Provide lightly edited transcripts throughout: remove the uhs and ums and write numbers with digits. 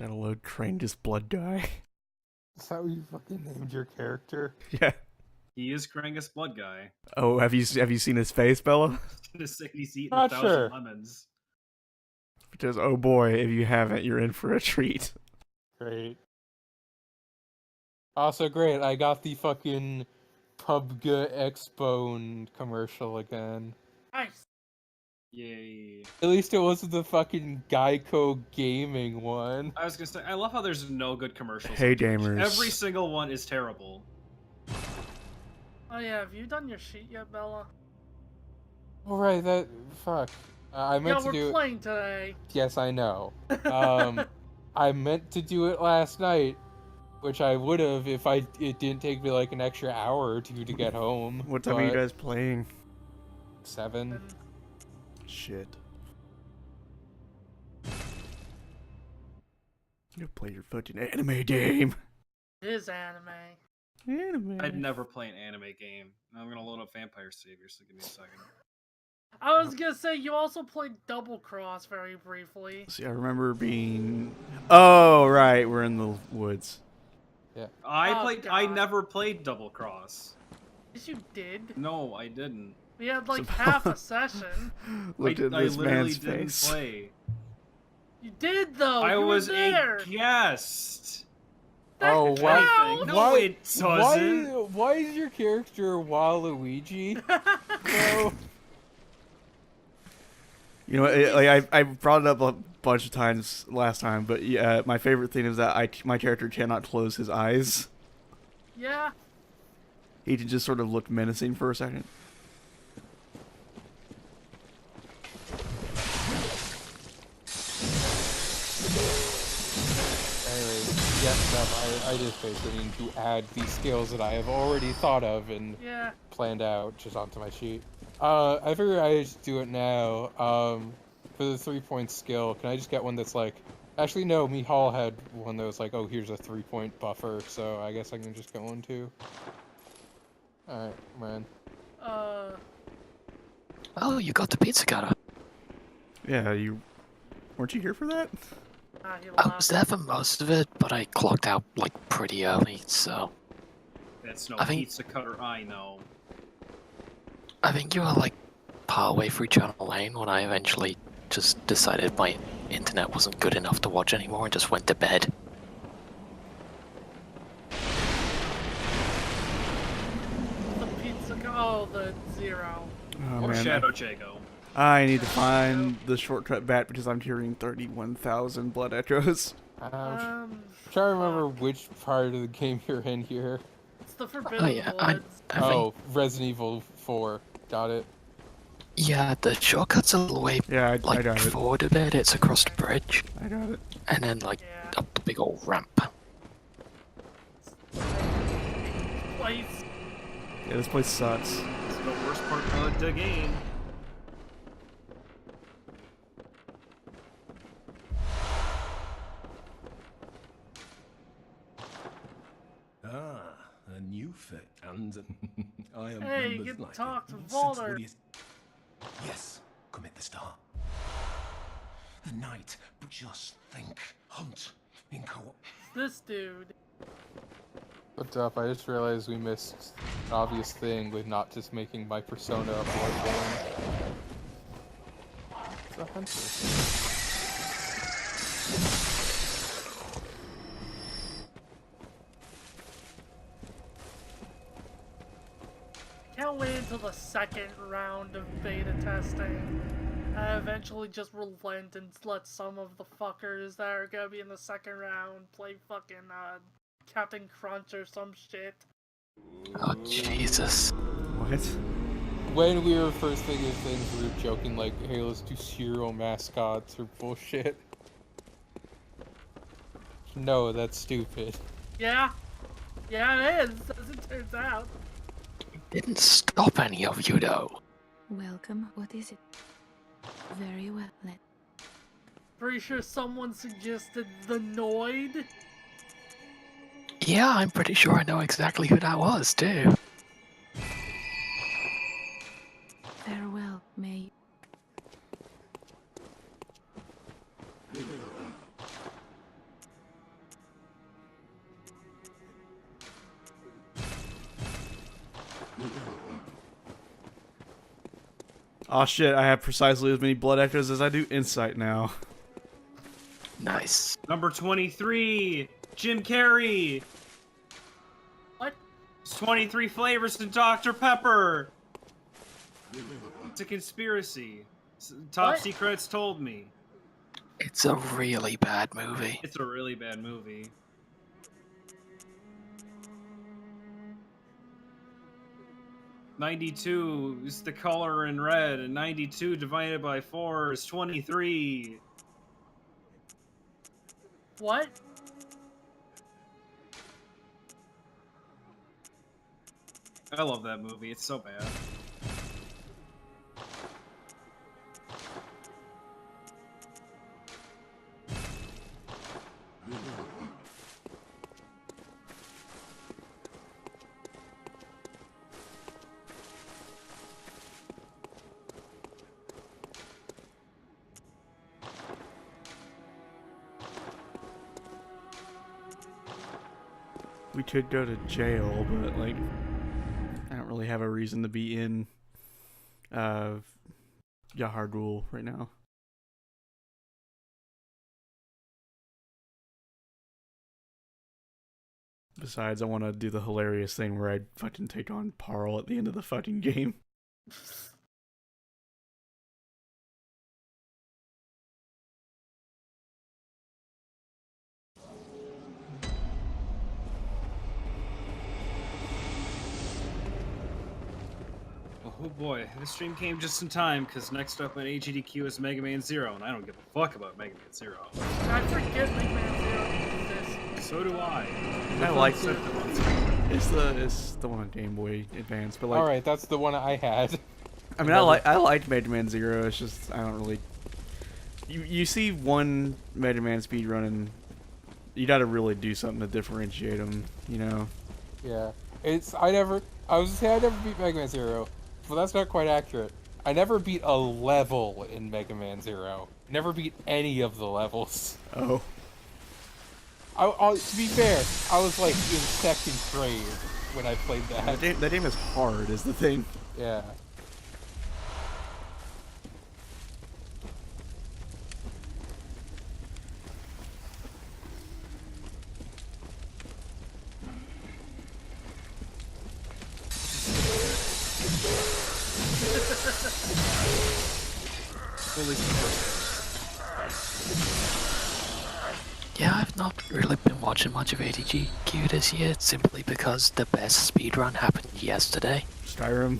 Download trained as blood guy. Is that what you fucking named your character? Yeah. He is Krangus Blood Guy. Oh, have you seen his face, Bella? Just saying he's eating Not 1,000 sure. lemons. Because oh boy, if you haven't, you're in for a treat. Great. Also great, I got the fucking PUBG X-Bone commercial again. Nice. Yay. At least it wasn't the fucking Geico gaming one. I was gonna say, I love how there's no good commercials. Hey on Twitch. gamers. Every single one is terrible. Oh yeah, have you done your sheet yet, Bella? Alright, that... fuck. I meant Yeah, to we're do it... playing today. Yes, I know. I meant to do it last night, which I would have if it didn't take me like an extra hour or two to get home. What time are you guys playing? 7. And Shit. You play your fucking anime game. it is anime. Anime. I'd never play an anime game. I'm gonna load up Vampire Savior, so give me a second. I was gonna say you also played Double Cross very briefly. See, I remember being. Oh right, we're in the woods. Yeah. I God. never played Double Cross. Yes, you did. No, I didn't. We had like So- half a session. Look at I this literally man's didn't face. play. You did though. I you was were there. a guest. Oh, That why? counts. No, why, it doesn't. why is your character Waluigi? Bro? You know, I brought it up a bunch of times last time, but yeah, my favorite thing is that my character cannot close his eyes. Yeah. He can just sort of look menacing for a second. Anyway, yes, no, I just basically need to add these skills that I have already thought of and Yeah. planned out just onto my sheet. I figure I just do it now. For the 3-point skill, can I just get one that's like... Actually, no, Mihal had one that was like, oh, here's a 3-point buffer, so I guess I can just get one too. Alright, man. Oh, you got the pizza cutter. Yeah, weren't you here for that? He I left. was there for most of it, but I clocked out like pretty early, so That's no I think- pizza cutter I know. I think you were like partway through Channel Lane when I eventually just decided my internet wasn't good enough to watch anymore and just went to bed. The pizza. Oh, the 0. Oh Or man, Shadow Jago. I need to find the shortcut back because I'm hearing 31,000 blood echoes. I'm trying to remember which part of the game you're in here. It's the Forbidden yeah, I Woods. think, Oh, Resident Evil 4. Got it. yeah, the shortcut's a little way Yeah, I like got it. forward a bit. It's across the bridge, I got it. and then like Yeah. up the big old ramp. Place. Yeah, this place sucks. This is the worst part of the game. Ah, a new fit, and I am. Hey, you members can like talk it. to Since Walter. what is- Yes, commit the start. The night, but just think, hunt in co-op. This dude. What's up? I just realized we missed an obvious thing with not just making my persona a Bloodborne. It's a hunter. Can't wait until the second round of beta testing. I eventually just relent and let some of the fuckers that are gonna be in the second round play fucking Captain Crunch or some shit. Oh Jesus! What? When we were first thinking of things, we were joking like, hey, let's do serial mascots or bullshit. No, that's stupid. Yeah? Yeah, it is, as it turns out. Didn't stop any of you though. Welcome. What is it? Very well. Pretty sure someone suggested the Noid. Yeah, I'm pretty sure I know exactly who that was too. Farewell, May. Oh shit, I have precisely as many blood echoes as I do insight now. Nice. Number 23, Jim Carrey. What? It's 23 flavors to Dr. Pepper. It's a conspiracy. Top What? Secrets told me. It's a really bad movie. It's a really bad movie. "92 is the color in red, and 92 divided by 4 is 23. What? I love that movie. It's so bad. We could go to jail, but like, I don't really have a reason to be in Yahar'gul right now. Besides, I want to do the hilarious thing where I fucking take on Parl at the end of the fucking game. Oh boy, this stream came just in time, because next up on AGDQ is Mega Man Zero, and I don't give a fuck about Mega Man Zero. I forget Mega Man Zero exists. So do I. I like it. it. It's the one on Game Boy Advance, but like, Alright, that's the one I had. I mean, I liked Mega Man Zero. It's just I don't really. You see one Mega Man speedrun and you got to really do something to differentiate them, you know. Yeah. I was gonna say I never beat Mega Man Zero, but that's not quite accurate. I never beat a level in Mega Man Zero. Never beat any of the levels. Oh. To be fair, I was like in second grade when I played that. That game is hard, is the thing. Yeah. Yeah, I've not really been watching much of ADGQ this year, simply because the best speedrun happened yesterday. Skyrim.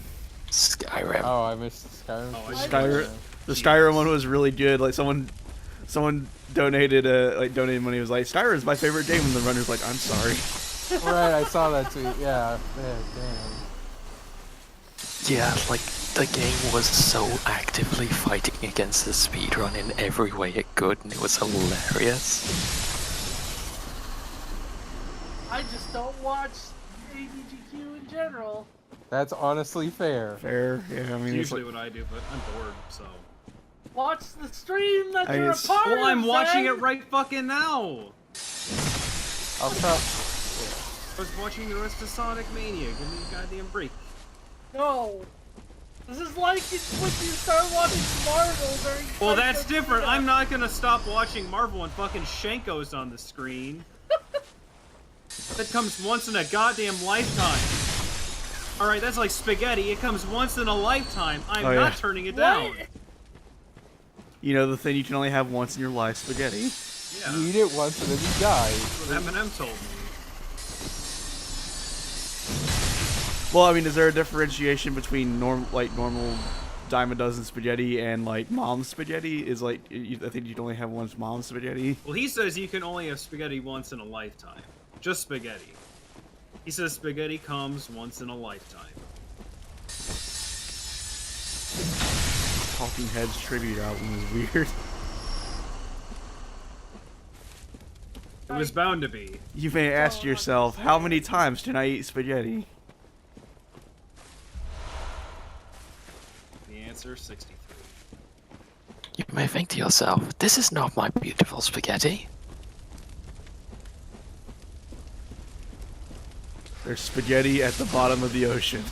Skyrim. Oh, I missed Skyrim. Oh, I Skyrim. The Skyrim one was really good. Like someone donated money. Was like, Skyrim's my favorite game, and the runner's like, I'm sorry. Right, I saw that tweet. Yeah, damn. Yeah, like, the game was so actively fighting against the speedrun in every way it could, and it was hilarious. I just don't watch ADGQ in general. That's honestly fair. Fair, yeah. I mean, It's it's usually like, what I do, but I'm bored, so. Watch the stream that I you're a guess- part of. Well, I'm watching Zach! it right fucking now! I'll try. I was watching the rest of Sonic Mania. Give me a goddamn break. No. This is like when you start watching Marvel during. Well, that's Christmas different. dinner. I'm not gonna stop watching Marvel and fucking Shanko's on the screen. That comes once in a goddamn lifetime. Alright, that's like spaghetti. It comes once in a lifetime. I'm Oh, not yeah. turning it down. What? you know, the thing you can only have once in your life, spaghetti. Yeah, You eat it once and then you die. that's what Eminem told me. Well, I mean, is there a differentiation between normal dime a dozen spaghetti and like mom's spaghetti? Is like I think you can only have one mom's spaghetti. Well, he says you can only have spaghetti once in a lifetime. Just spaghetti. He says spaghetti comes once in a lifetime. Talking Heads tribute album is weird. It was bound to be. You may ask yourself, how many times can I eat spaghetti? The answer, 63. You may think to yourself, this is not my beautiful spaghetti. There's spaghetti at the bottom of the ocean.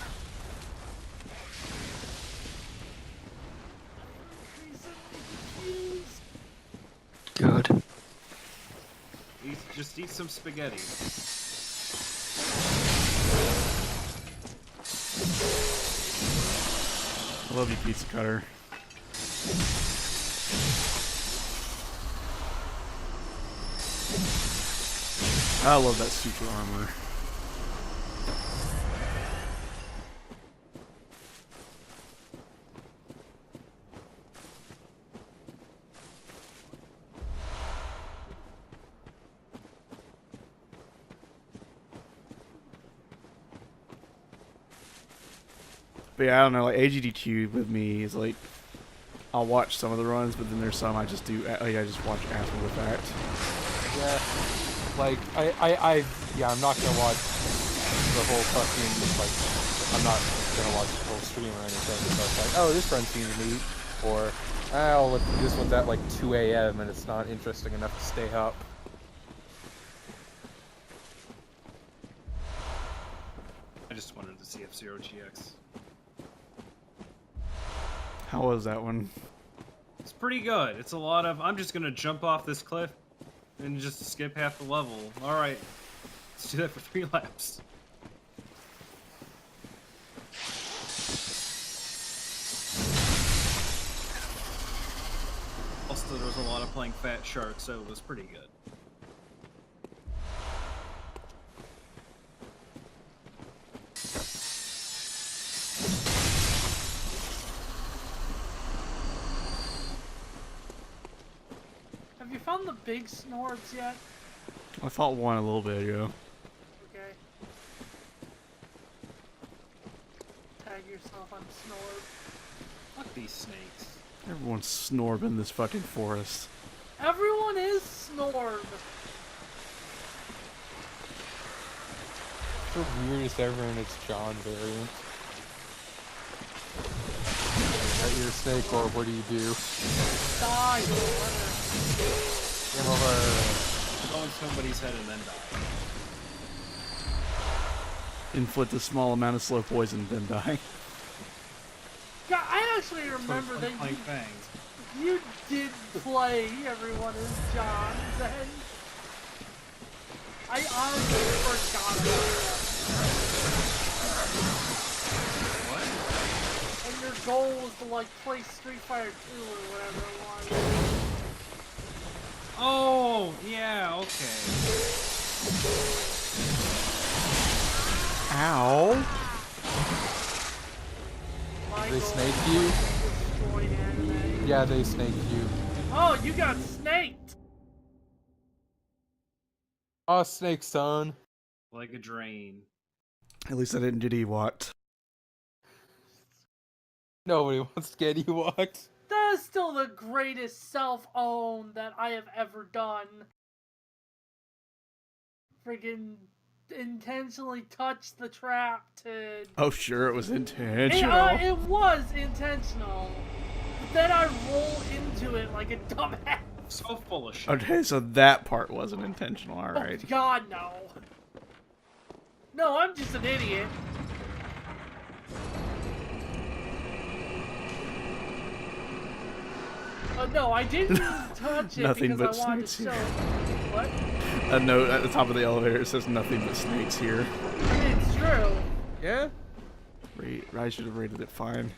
some spaghetti. I love you, pizza cutter. I love that super armor. But yeah, I don't know, like AGDQ with me is like, I'll watch some of the runs, but then there's some I just do, like I just watch after the fact. Yeah. Like, yeah, I'm not gonna watch the whole fucking, like, I'm not gonna watch the whole stream or anything, so it's like, oh, this run seems neat, or, oh, look, this one's at like 2 a.m. and it's not interesting enough to stay up. I just wanted to see F-Zero GX. How was that one? It's pretty good. It's a lot of, I'm just gonna jump off this cliff and just skip half the level. Alright, let's do that for 3 laps. Also, there was a lot of playing Fat Shark, so it was pretty good. Have you found the big snorbs yet? I fought one a little bit ago. Okay. Tag yourself on Snorb. Fuck these snakes. Everyone's snorbing this fucking forest. Everyone is Snorb! The weirdest ever, and it's John variant. Are you a snake, or what do you do? Die, you're a winner. Game over. Go in somebody's head and then die. Inflict a small amount of slow poison, then die. Yeah, I actually remember that Playing fangs. you did play Everyone is John then. I honestly forgot about What? that. And your goal was to like play Street Fighter 2 or whatever it was. Oh, yeah, okay. Ow! My They goal snake was you? to destroy anime. Yeah, they snaked you. Oh, you got snaked! Oh, snake, son. Like a drain. At least I didn't get Ewoked. Nobody wants to get you walked. That is still the greatest self-own that I have ever done. Friggin' intentionally touched the trap to... Oh, sure, it was intentional. It was intentional. But then I roll into it like a dumbass. So full of shit. Okay, so that part wasn't intentional, alright. Oh, God, no. No, I'm just an idiot. No, I didn't touch it Nothing because but I wanted to snakes show here. What? A note at the top of the elevator, it says nothing but snakes here. I mean, it's true. Yeah? I should have rated it fine.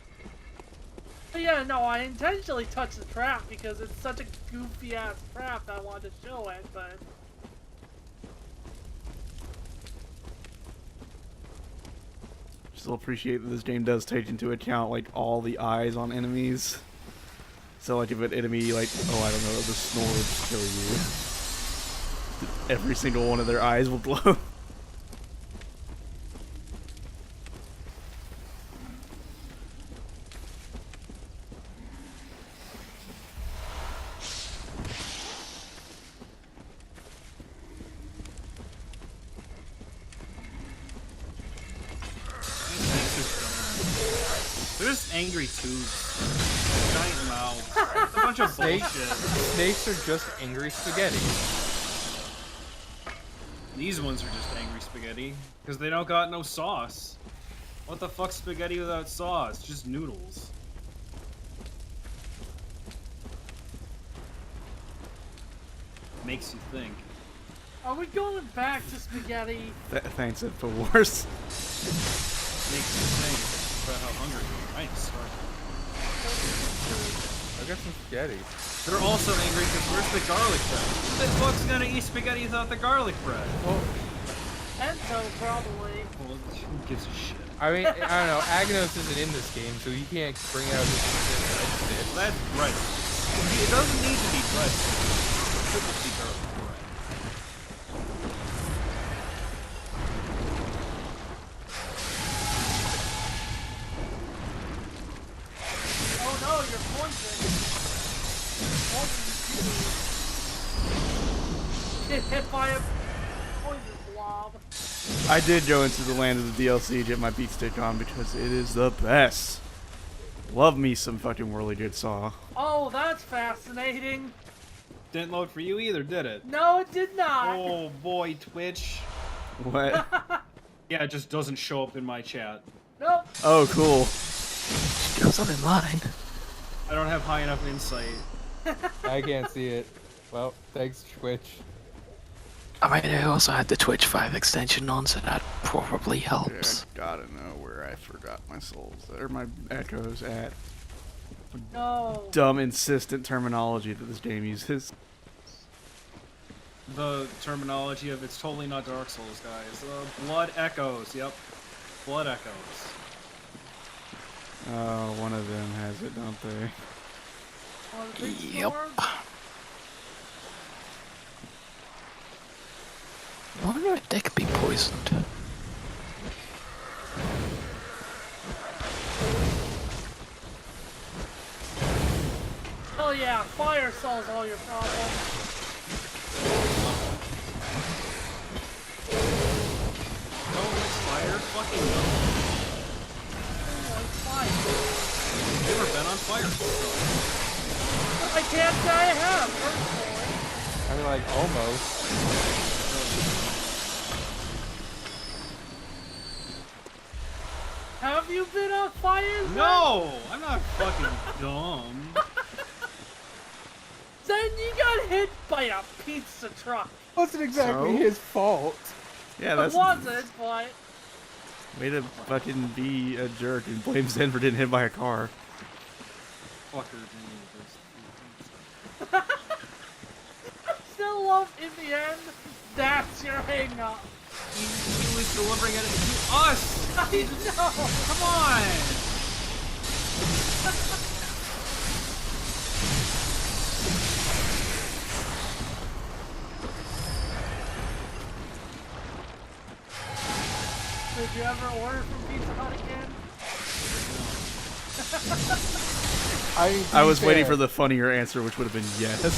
But yeah, no, I intentionally touched the trap because it's such a goofy ass trap that I wanted to show it, but... Still appreciate that this game does take into account, like, all the eyes on enemies. So, like, if an enemy, like, oh, I don't know, the Snorbs kill you, every single one of their eyes will glow. They're just angry tubes. Giant mouths. A bunch of bullshit. Snakes are just angry spaghetti. These ones are just angry spaghetti. Because they don't got no sauce. What the fuck's spaghetti without sauce? Just noodles. Makes you think. Are we going back to spaghetti? Thanks, InfoWars. Makes me think about how hungry you are. I ain't starving. I got some spaghetti. They're also angry because where's the garlic bread? The fuck's gonna eat spaghetti without the garlic bread? Well, Ento, probably. Well, who gives a shit? I mean, I don't know. Agnos isn't in this game, so he can't bring out his breadsticks. That's breadsticks. It doesn't need to be breadsticks. It could just be garlic bread. Oh no, you're poisoned. Get hit by a poison blob. I did go into the land of the DLC to get my beat stick on because it is the best. Love me some fucking Whirly Jigsaw. Oh, that's fascinating. Didn't load for you either, did it? No, it did not. Oh boy, Twitch. What? Yeah, it just doesn't show up in my chat. Nope. Oh, cool. Goes up in mine. I don't have high enough insight. I can't see it. Well, thanks, Twitch. I mean, I also had the Twitch 5 extension on, so that probably Yeah, helps. I gotta know where I forgot my souls. Or my echoes at. No. Dumb, insistent terminology that this game uses. The terminology of it's totally not Dark Souls, guys. Blood Echoes, yep. Blood Echoes. Oh, one of them has it, don't they? Oh, the big Yep. sword? I wonder if they could be poisoned. Hell yeah, fire solves all your problems. No, it's fire? Fucking no. Oh, it's fire. You've never been on fire? I can't say I have, personally. I mean, like, almost. Have you been on fire? Zen? No! I'm not fucking dumb. Then you got hit by a pizza truck. Wasn't exactly So? his fault. Yeah, It that's wasn't, but... way to fucking be a jerk and blame Zen for getting hit by a car. Fucker. Still love, in the end, that's your hang-up. He was delivering it to us! I know! Come on! Did you ever order from Pizza Hut again? I was waiting for the funnier answer, which would have been yes. To be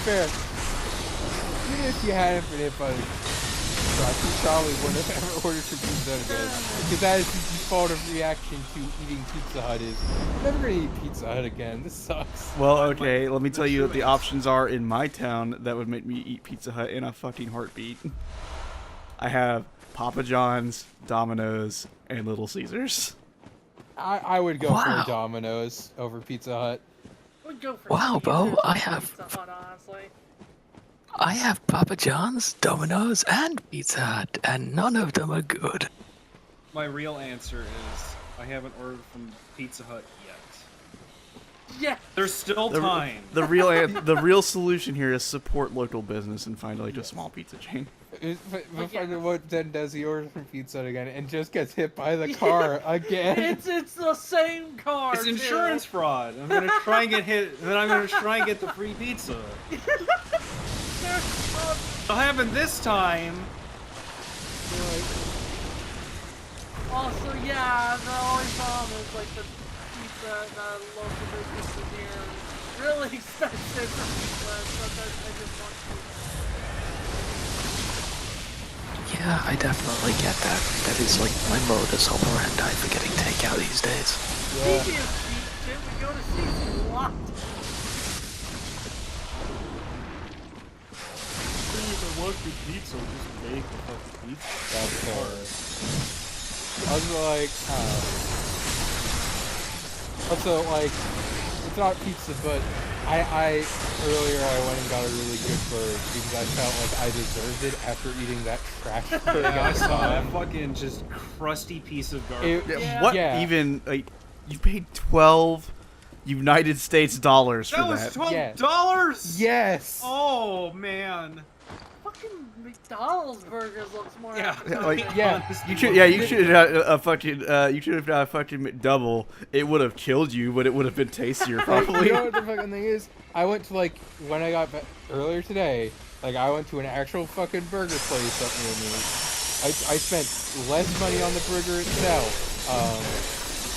fair, even if you hadn't been hit by the truck, you probably wouldn't have ever ordered from Pizza Hut again. Because that is the default of reaction to eating Pizza Hut is, I'm never gonna eat Pizza Hut again, this sucks. Well, okay, let me tell you what the options are in my town that would make me eat Pizza Hut in a fucking heartbeat. I have Papa John's, Domino's, and Little Caesars. I would go Wow. for Domino's over Pizza Hut. Would go for Wow, Bo, Caesars I or have- Pizza Hut, honestly. I have Papa John's, Domino's, and Pizza Hut, and none of them are good. My real answer is I haven't ordered from Pizza Hut yet. Yeah. There's still time. The real solution here is support local business and find like a small pizza chain. But what then does he order from Pizza Hut again and just gets hit by the car again? It's the same car. It's too. insurance fraud. I'm gonna try and get hit, then I'm gonna try and get the free pizza. It'll happen this time. Also, yeah, the only problem is like the pizza, the local businesses here, really expensive for pizza. Sometimes I just want to. Yeah, I definitely get that. That is like my modus operandi for getting takeout these days. Yeah. Speaking of cheap shit, we go to CC a lot. If I want good pizza, just make the fucking pizza. That's I was like, also, like, it's not pizza, but I earlier I went and got a really good burger because I felt like I deserved it after eating that trash burger. Yeah, I saw that outside. fucking just crusty piece of garbage. Yeah. What Yeah. even? Like, you paid 12 United States dollars for That was that. $12. Yes. Oh man. Fucking McDonald's burgers looks more Yeah. appetizing. Yeah. You should, yeah, you should have fucking, you should have done a fucking McDouble. It would have killed you, but it would have been tastier probably. You know what the fucking thing is? I went to like when I got back earlier today. Like I went to an actual fucking burger place up near me. I spent less money on the burger itself.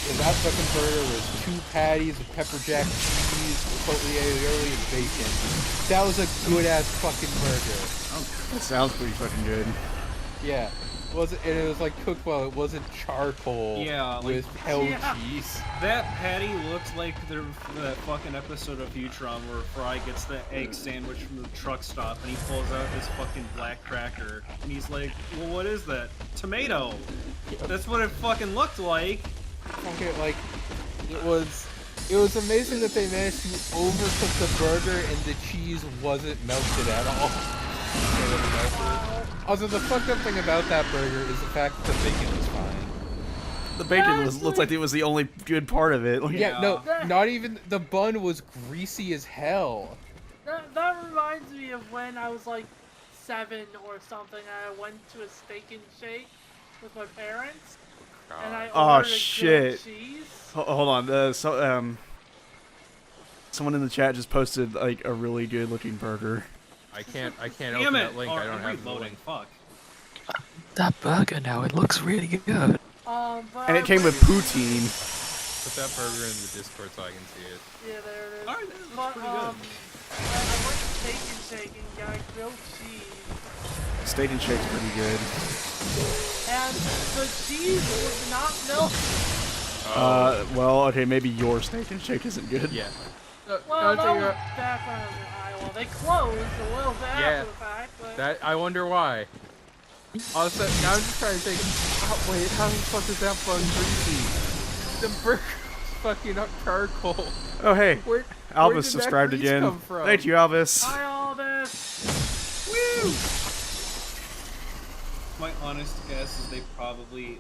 And that fucking burger was 2 patties with pepper jack cheese, chipotle aioli, and bacon. That was a good ass fucking burger. That sounds pretty fucking good. Yeah. And it was like cooked well. It wasn't charcoal. Yeah, like- with hell Yeah. cheese. That patty looks like that fucking episode of Futurama where Fry gets the egg sandwich from the truck stop and he pulls out this fucking black cracker and he's like, well, what is that? Tomato. That's what it fucking looked like. Fucking like, it was amazing that they managed to overcook the burger and the cheese wasn't melted at all. It wasn't melted. Also, the fucked up thing about that burger is the fact that the bacon was fine. The bacon looked like it was the only good part of it. Like, Yeah, no, not even the bun was greasy as hell. That reminds me of when I was like 7 or something. I went to a Steak and Shake with my parents, and I Oh, ordered a grilled shit. cheese. Hold on. Someone in the chat just posted like a really good looking burger. I can't Damn open it! that link. Oh, I don't I'm have the reloading. link. Fuck. That burger now, it looks really good. But And I it came went- with poutine. Put that burger in the Discord so I can see it. Yeah, there it is. Alright, that looks But pretty good. I went to Steak and Shake and got grilled cheese, Steak and Shake's pretty good. and the cheese was not melted. Well, okay, maybe your Steak and Shake isn't good. Yeah. Well, that was back when I was in Iowa. They closed a little bit Yeah. after the fact, but That I wonder why. Also, now I'm just trying to think. Oh, wait, how the fuck is that bun greasy? The burger was fucking up charcoal. Oh, hey. Where Alvis did that subscribed grease again. come from? Thank you, Alvis. hi all this. My honest guess is they probably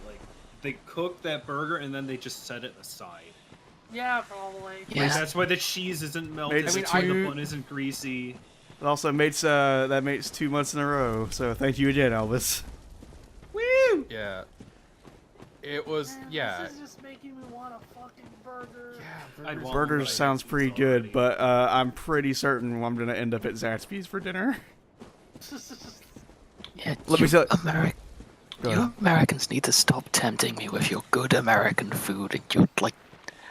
they cooked that burger and then they just set it aside. Yeah, probably. Yeah. Like, that's why the cheese isn't melted. Makes That's why the two- bun isn't greasy. It also makes that makes 2 months in a row. So thank you again, Elvis. Woo! Yeah. It was, Man, yeah. This is just making me want a fucking burger. I'd want Burgers one, but I sounds hate pretty pizza already. good, but I'm pretty certain I'm gonna end up at Zaxby's for dinner. Yeah, Let me tell- Go you ahead. Americans need to stop tempting me with your good American food and your, like,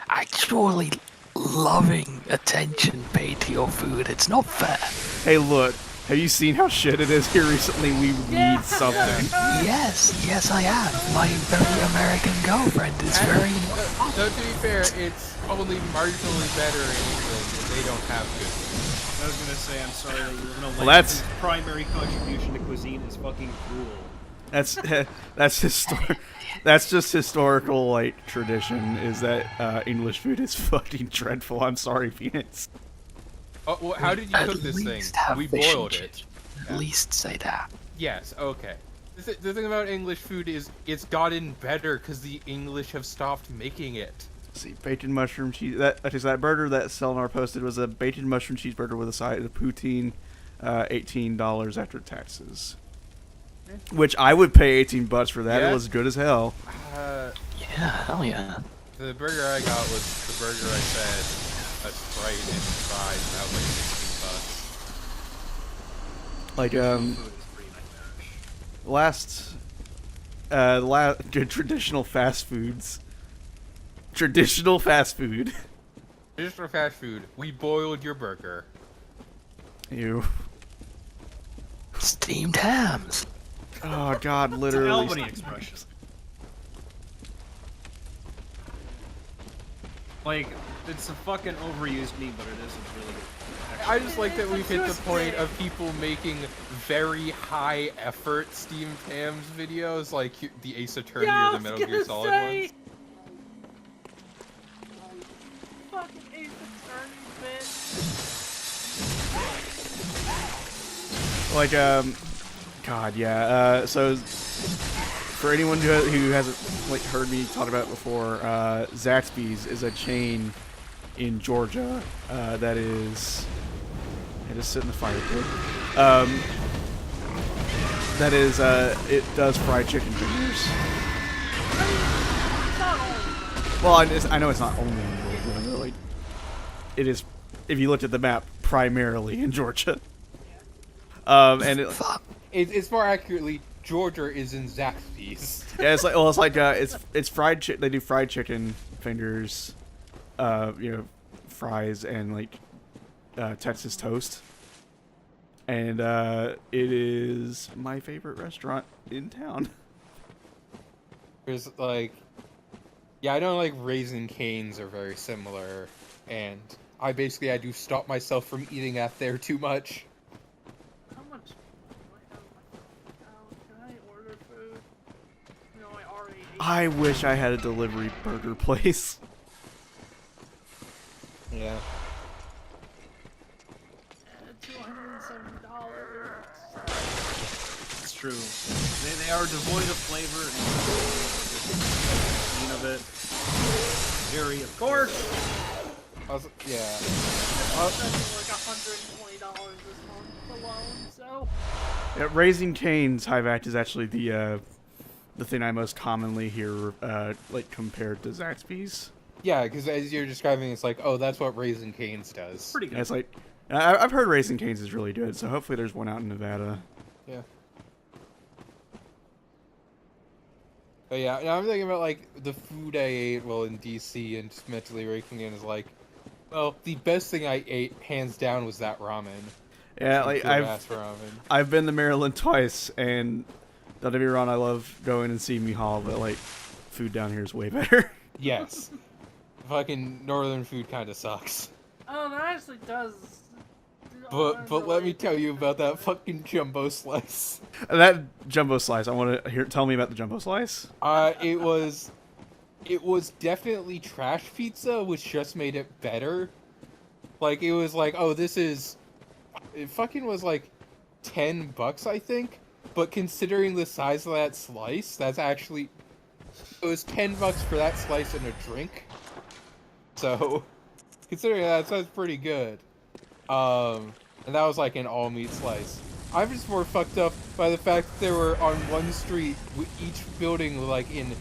actually loving attention paid to your food. It's not fair. Hey, look. Have you seen how shit it is here recently? We need something. Yes, I am. My very American girlfriend is very... Though to be fair, it's only marginally better in England, and they don't have good food. I was gonna say I'm sorry that you live in a land that's- whose primary contribution to cuisine is fucking gruel. That's that's just historical like tradition. Is that English food is fucking dreadful. I'm sorry, Phoenix. Oh, well, how did you At cook this thing? least have We fish and boiled chips. it. At least say that. Yes, okay. The thing about English food is it's gotten better because the English have stopped making it. Let's see, bacon mushroom cheese. That burger that Selnar posted was a bacon mushroom cheeseburger with a side of poutine, $18 after taxes. Which I would pay $18 for that. Yeah? It was good as hell. Yeah, hell yeah. The burger I got was the burger I said a Sprite and fries, and that was like 16 bucks. Like Food is pretty nightmarish. good traditional fast foods. Traditional fast food. Just for fast food, we boiled your burger. Ew. Steamed hams. Oh god, It's an literally. Albany expression. Like, it's a fucking overused meme, but it is a really good. I just like that we've hit the Just point say- of people making very high effort steamed hams videos, like the Ace Attorney Yeah, I or the was Metal Gear gonna Solid say. ones. Fucking Ace Like, God, yeah. So, for anyone who hasn't like heard me talk about it before, Zaxby's is a chain in Georgia that is. I just sit in the fire pit. That is, it does fried chicken fingers. Well, I know it's not only in Georgia, but like, it is. If you looked at the map, primarily in Georgia. And It's more accurately, Georgia is in Zaxby's. Yeah, it's like, well, it's fried chicken. They do fried chicken fingers, fries and like Texas toast. And it is my favorite restaurant in town. There's like, yeah, I know like Raising Cane's are very similar, and I do stop myself from eating at there too much. How much do I have left now? Can I order food? No, I already ate. I wish I had a delivery burger place. Yeah. $270. It's true. They are devoid of flavor and of it. Very, of course. Yeah. Spending like $120 this month alone, so. Yeah, Raising Cane's Hivac is actually the thing I most commonly hear like compared to Zaxby's. Yeah, because as you're describing, it's like, oh, that's what Raising Cane's does. Pretty good. And it's like, I've heard Raising Cane's is really good, so hopefully there's one out in Nevada. Yeah. But yeah, now I'm thinking about like the food I ate while in DC and just mentally raking in is like, well, the best thing I ate, hands down, was that ramen. Yeah, Some like good-ass ramen. I've been to Maryland twice, and don't get me wrong, I love going and seeing Mihal, but like, food down here is way better. Yes. Fucking northern food kind of sucks. Oh, that actually does. But let me tell you about that fucking jumbo slice. That jumbo slice, I want to hear. Tell me about the jumbo slice. It was definitely trash pizza, which just made it better. Like, it was like, oh, it fucking was like $10, I think. But considering the size of that slice, it was $10 for that slice and a drink. So, considering that's pretty good. And that was like an all-meat slice. I'm just more fucked up by the fact that they were on one street, with each building like in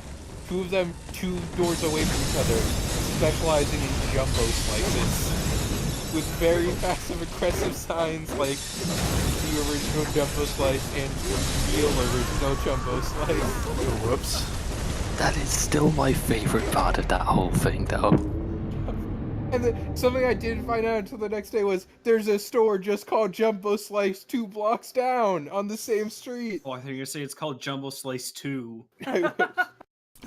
two of them 2 doors away from each other, specializing in jumbo slices. With very passive-aggressive signs like the original jumbo slice and real original jumbo slice. Whoops. That is still my favorite part of that whole thing, though. And then something I didn't find out until the next day was there's a store just called Jumbo Slice 2 blocks down on the same street. Oh, I think you're gonna say it's called Jumbo Slice 2.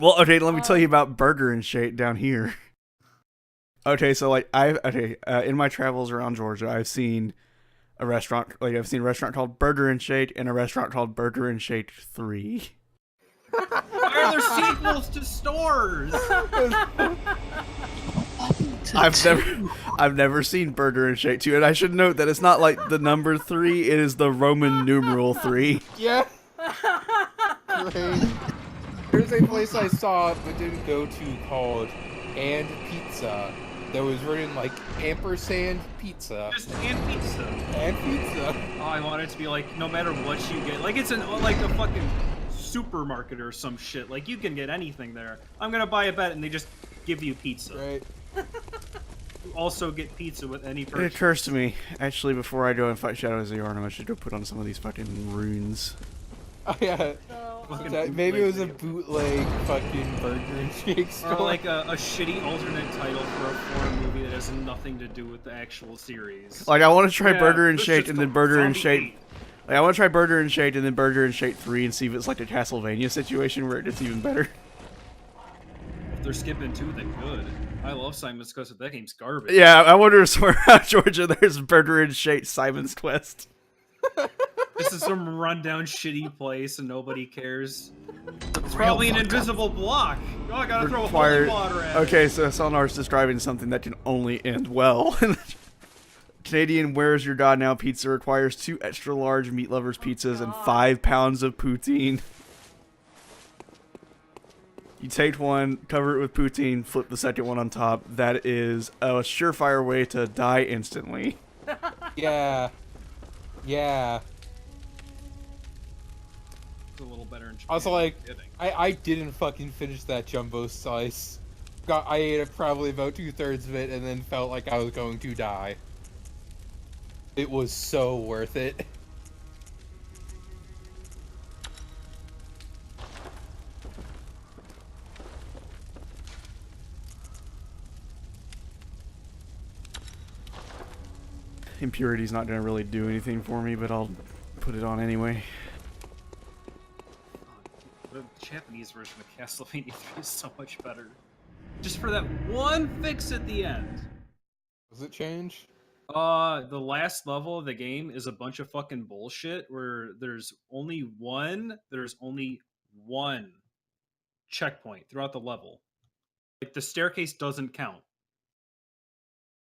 Well, okay, let me tell you about Burger and Shake down here. Okay, so like in my travels around Georgia, I've seen a restaurant called Burger and Shake and a restaurant called Burger and Shake 3. Why are there sequels to stores? I've never seen Burger and Shake 2, and I should note that it's not like the number 3, it is the Roman numeral 3. Yeah. Great. There's a place I saw but didn't go to called And Pizza that was written like ampersand pizza. Just and pizza. And pizza. Oh, I want it to be like, no matter what you get, like it's like a fucking supermarket or some shit. Like you can get anything there. I'm gonna buy a bet, and they just give you pizza. Right. You also get pizza with any It purchase. occurs to me, actually, before I go and fight Shadows of Yharnam, I should go put on some of these fucking runes. Oh yeah. Fucking Maybe it was a bootleg bootleg fucking Burger and Shake store. Or like a shitty alternate title for a foreign movie that has nothing to do with the actual series. Like, I want to try Yeah, Burger and this Shake is and then the Burger and zombie Shake. Like, I want to try Burger and Shake and then Burger and Shake 3 and see if it's like a Castlevania situation where it gets even better. If they're skipping 2, they could. I love Simon's Quest, but that game's garbage. Yeah, I wonder if somewhere around Georgia there's Burger and Shake Simon's Quest. This is some rundown shitty place and nobody cares. It's probably an invisible block. Oh, I gotta throw holy water at it. Okay, so Selnar's describing something that can only end well. Canadian Where's Your God Now pizza requires 2 extra large meat lovers pizzas and 5 pounds of poutine. You take one, cover it with poutine, flip the second one on top. That is a surefire way to die instantly. Yeah. Yeah. It's a little better in Japan. Also, like, Kidding. I didn't fucking finish that jumbo slice. I ate probably about 2/3 of it and then felt like I was going to die. It was so worth it. Impurity's not going to really do anything for me, but I'll put it on anyway. The Japanese version of Castlevania 3 is so much better. Just for that one fix at the end. Does it change? The last level of the game is a bunch of fucking bullshit where there's only one checkpoint throughout the level. Like, the staircase doesn't count.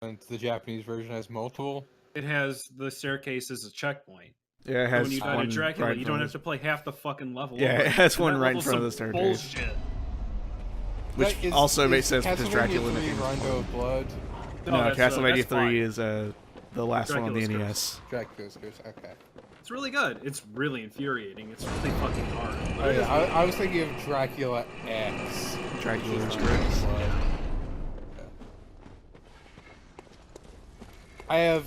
And the Japanese version has multiple? It has the staircase as a checkpoint. Yeah, it So has when you die to one Dracula, right you in don't front have of to play half the fucking level. Yeah, over. it has And one that right in level's front of some the staircase. Bullshit. Which Is- also is makes sense because Castlevania Dracula 3 nicknames Rondo of Blood? No, that's, Castlevania that's 3 fine. is the last one on the Dracula's NES. Dracula's Curse, okay. It's really good. It's really infuriating. It's really fucking hard. Oh, But it is yeah, really I was thinking of Dracula X. Dracula's which is Curse. Rondo of Blood.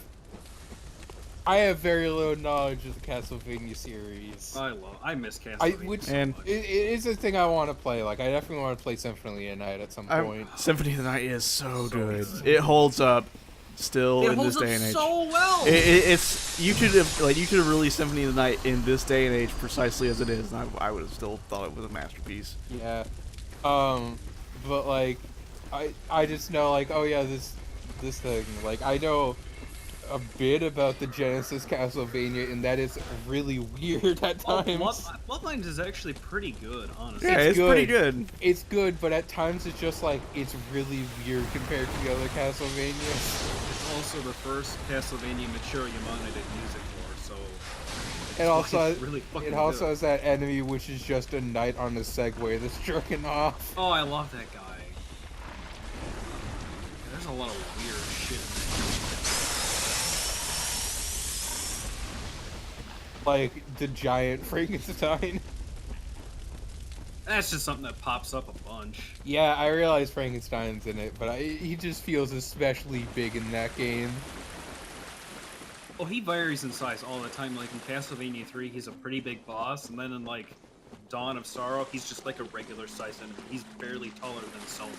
I have very low knowledge of the Castlevania series. I miss Castlevania. Which so And- much. it is a thing I want to play. Like, I definitely want to play Symphony of the Night at some point. Symphony of the Night is so good. good. It holds up still It in holds this up day and age. so well. It's you could have released Symphony of the Night in this day and age precisely as it is, and I would have still thought it was a masterpiece. Yeah. But like, I just know, like, oh yeah, this thing. Like, I know a bit about the Genesis Castlevania, and that is really weird at Oh, times. Bloodlines is actually pretty good, honestly. Yeah, it's pretty good. It's good, but at times it's just like, it's really weird compared to the other Castlevanias. It's also the first Castlevania Michiru Yamane did music for, so It also, really fucking it also good. has that enemy which is just a knight on a Segway that's jerking off. Oh, I love that guy. There's a lot of weird shit in Like, the giant Frankenstein. That's just something that pops up a bunch. Yeah, I realize Frankenstein's in it, but he just feels especially big in that game. Well, he varies in size all the time. Like in Castlevania 3, he's a pretty big boss, and then in like Dawn of Sorrow, he's just like a regular sized enemy. He's barely taller than Soma.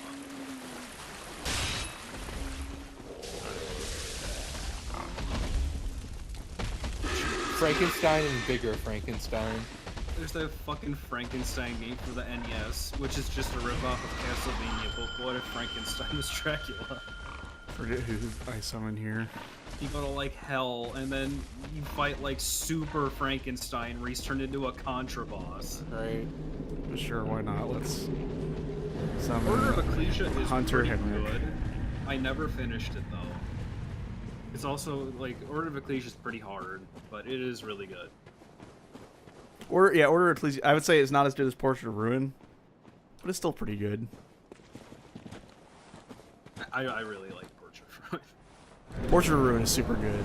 Frankenstein and bigger Frankenstein. There's the fucking Frankenstein game for the NES, which is just a ripoff of Castlevania, but what if Frankenstein was Dracula? Forget who I summon here. You go to like hell, and then you fight like Super Frankenstein, where he's turned into a Contra boss. Right. But sure, why not? Let's Order of summon Ecclesia is Hunter pretty Henrik. good. I never finished it though. It's also like Order of Ecclesia is pretty hard, but it is really good. Order of Ecclesia. I would say it's not as good as Portrait of Ruin, but it's still pretty good. I really like Portrait of Ruin. Portrait of Ruin is super good.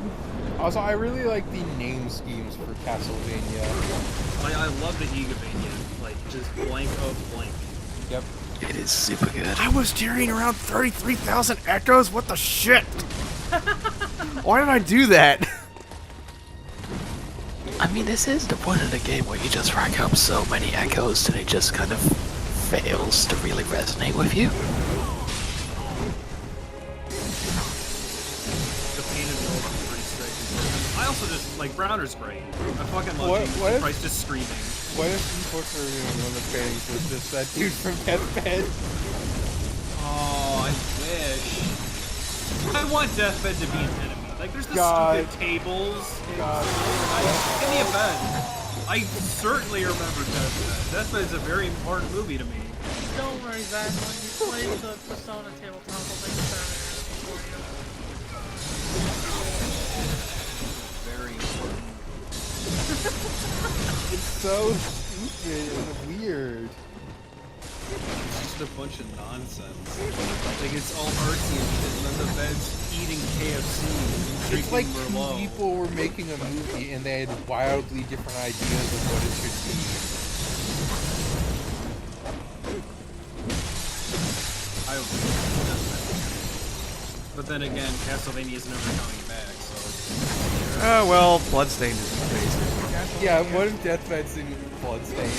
Also, I really like the name schemes for Castlevania. Like I love the Egavania, like just blank of blank. Yep. It is super good. I was carrying around 33,000 echoes? What the shit? Why did I do that? I mean, this is the point of the game where you just rack up so many echoes that it just kind of fails to really resonate with you. The pain in the world is pretty sick. I also just like Browner's great. I fucking love What- Jesus what if- Christ just screaming. What if Portrait of Ruin, one of the paintings was just that dude from Deathbed? Oh, I wish. I want Deathbed to be an enemy. Like, there's the God. stupid tables. God. In the event, I certainly remember Deathbed. Deathbed is a very important movie to me. Don't worry, Zach. When you play the Persona tabletop, I'll make a better for you. Very important. It's so stupid and weird. It's just a bunch of nonsense. Like, it's all artsy and shit, and then the bed's eating KFC and drinking It's like Merlot. two people were making a movie and they had wildly different ideas of what it should be. I hope but then again, Castlevania's never coming back, so... Oh, well, Bloodstained is amazing. Yeah, what if Deathbed's in Bloodstained?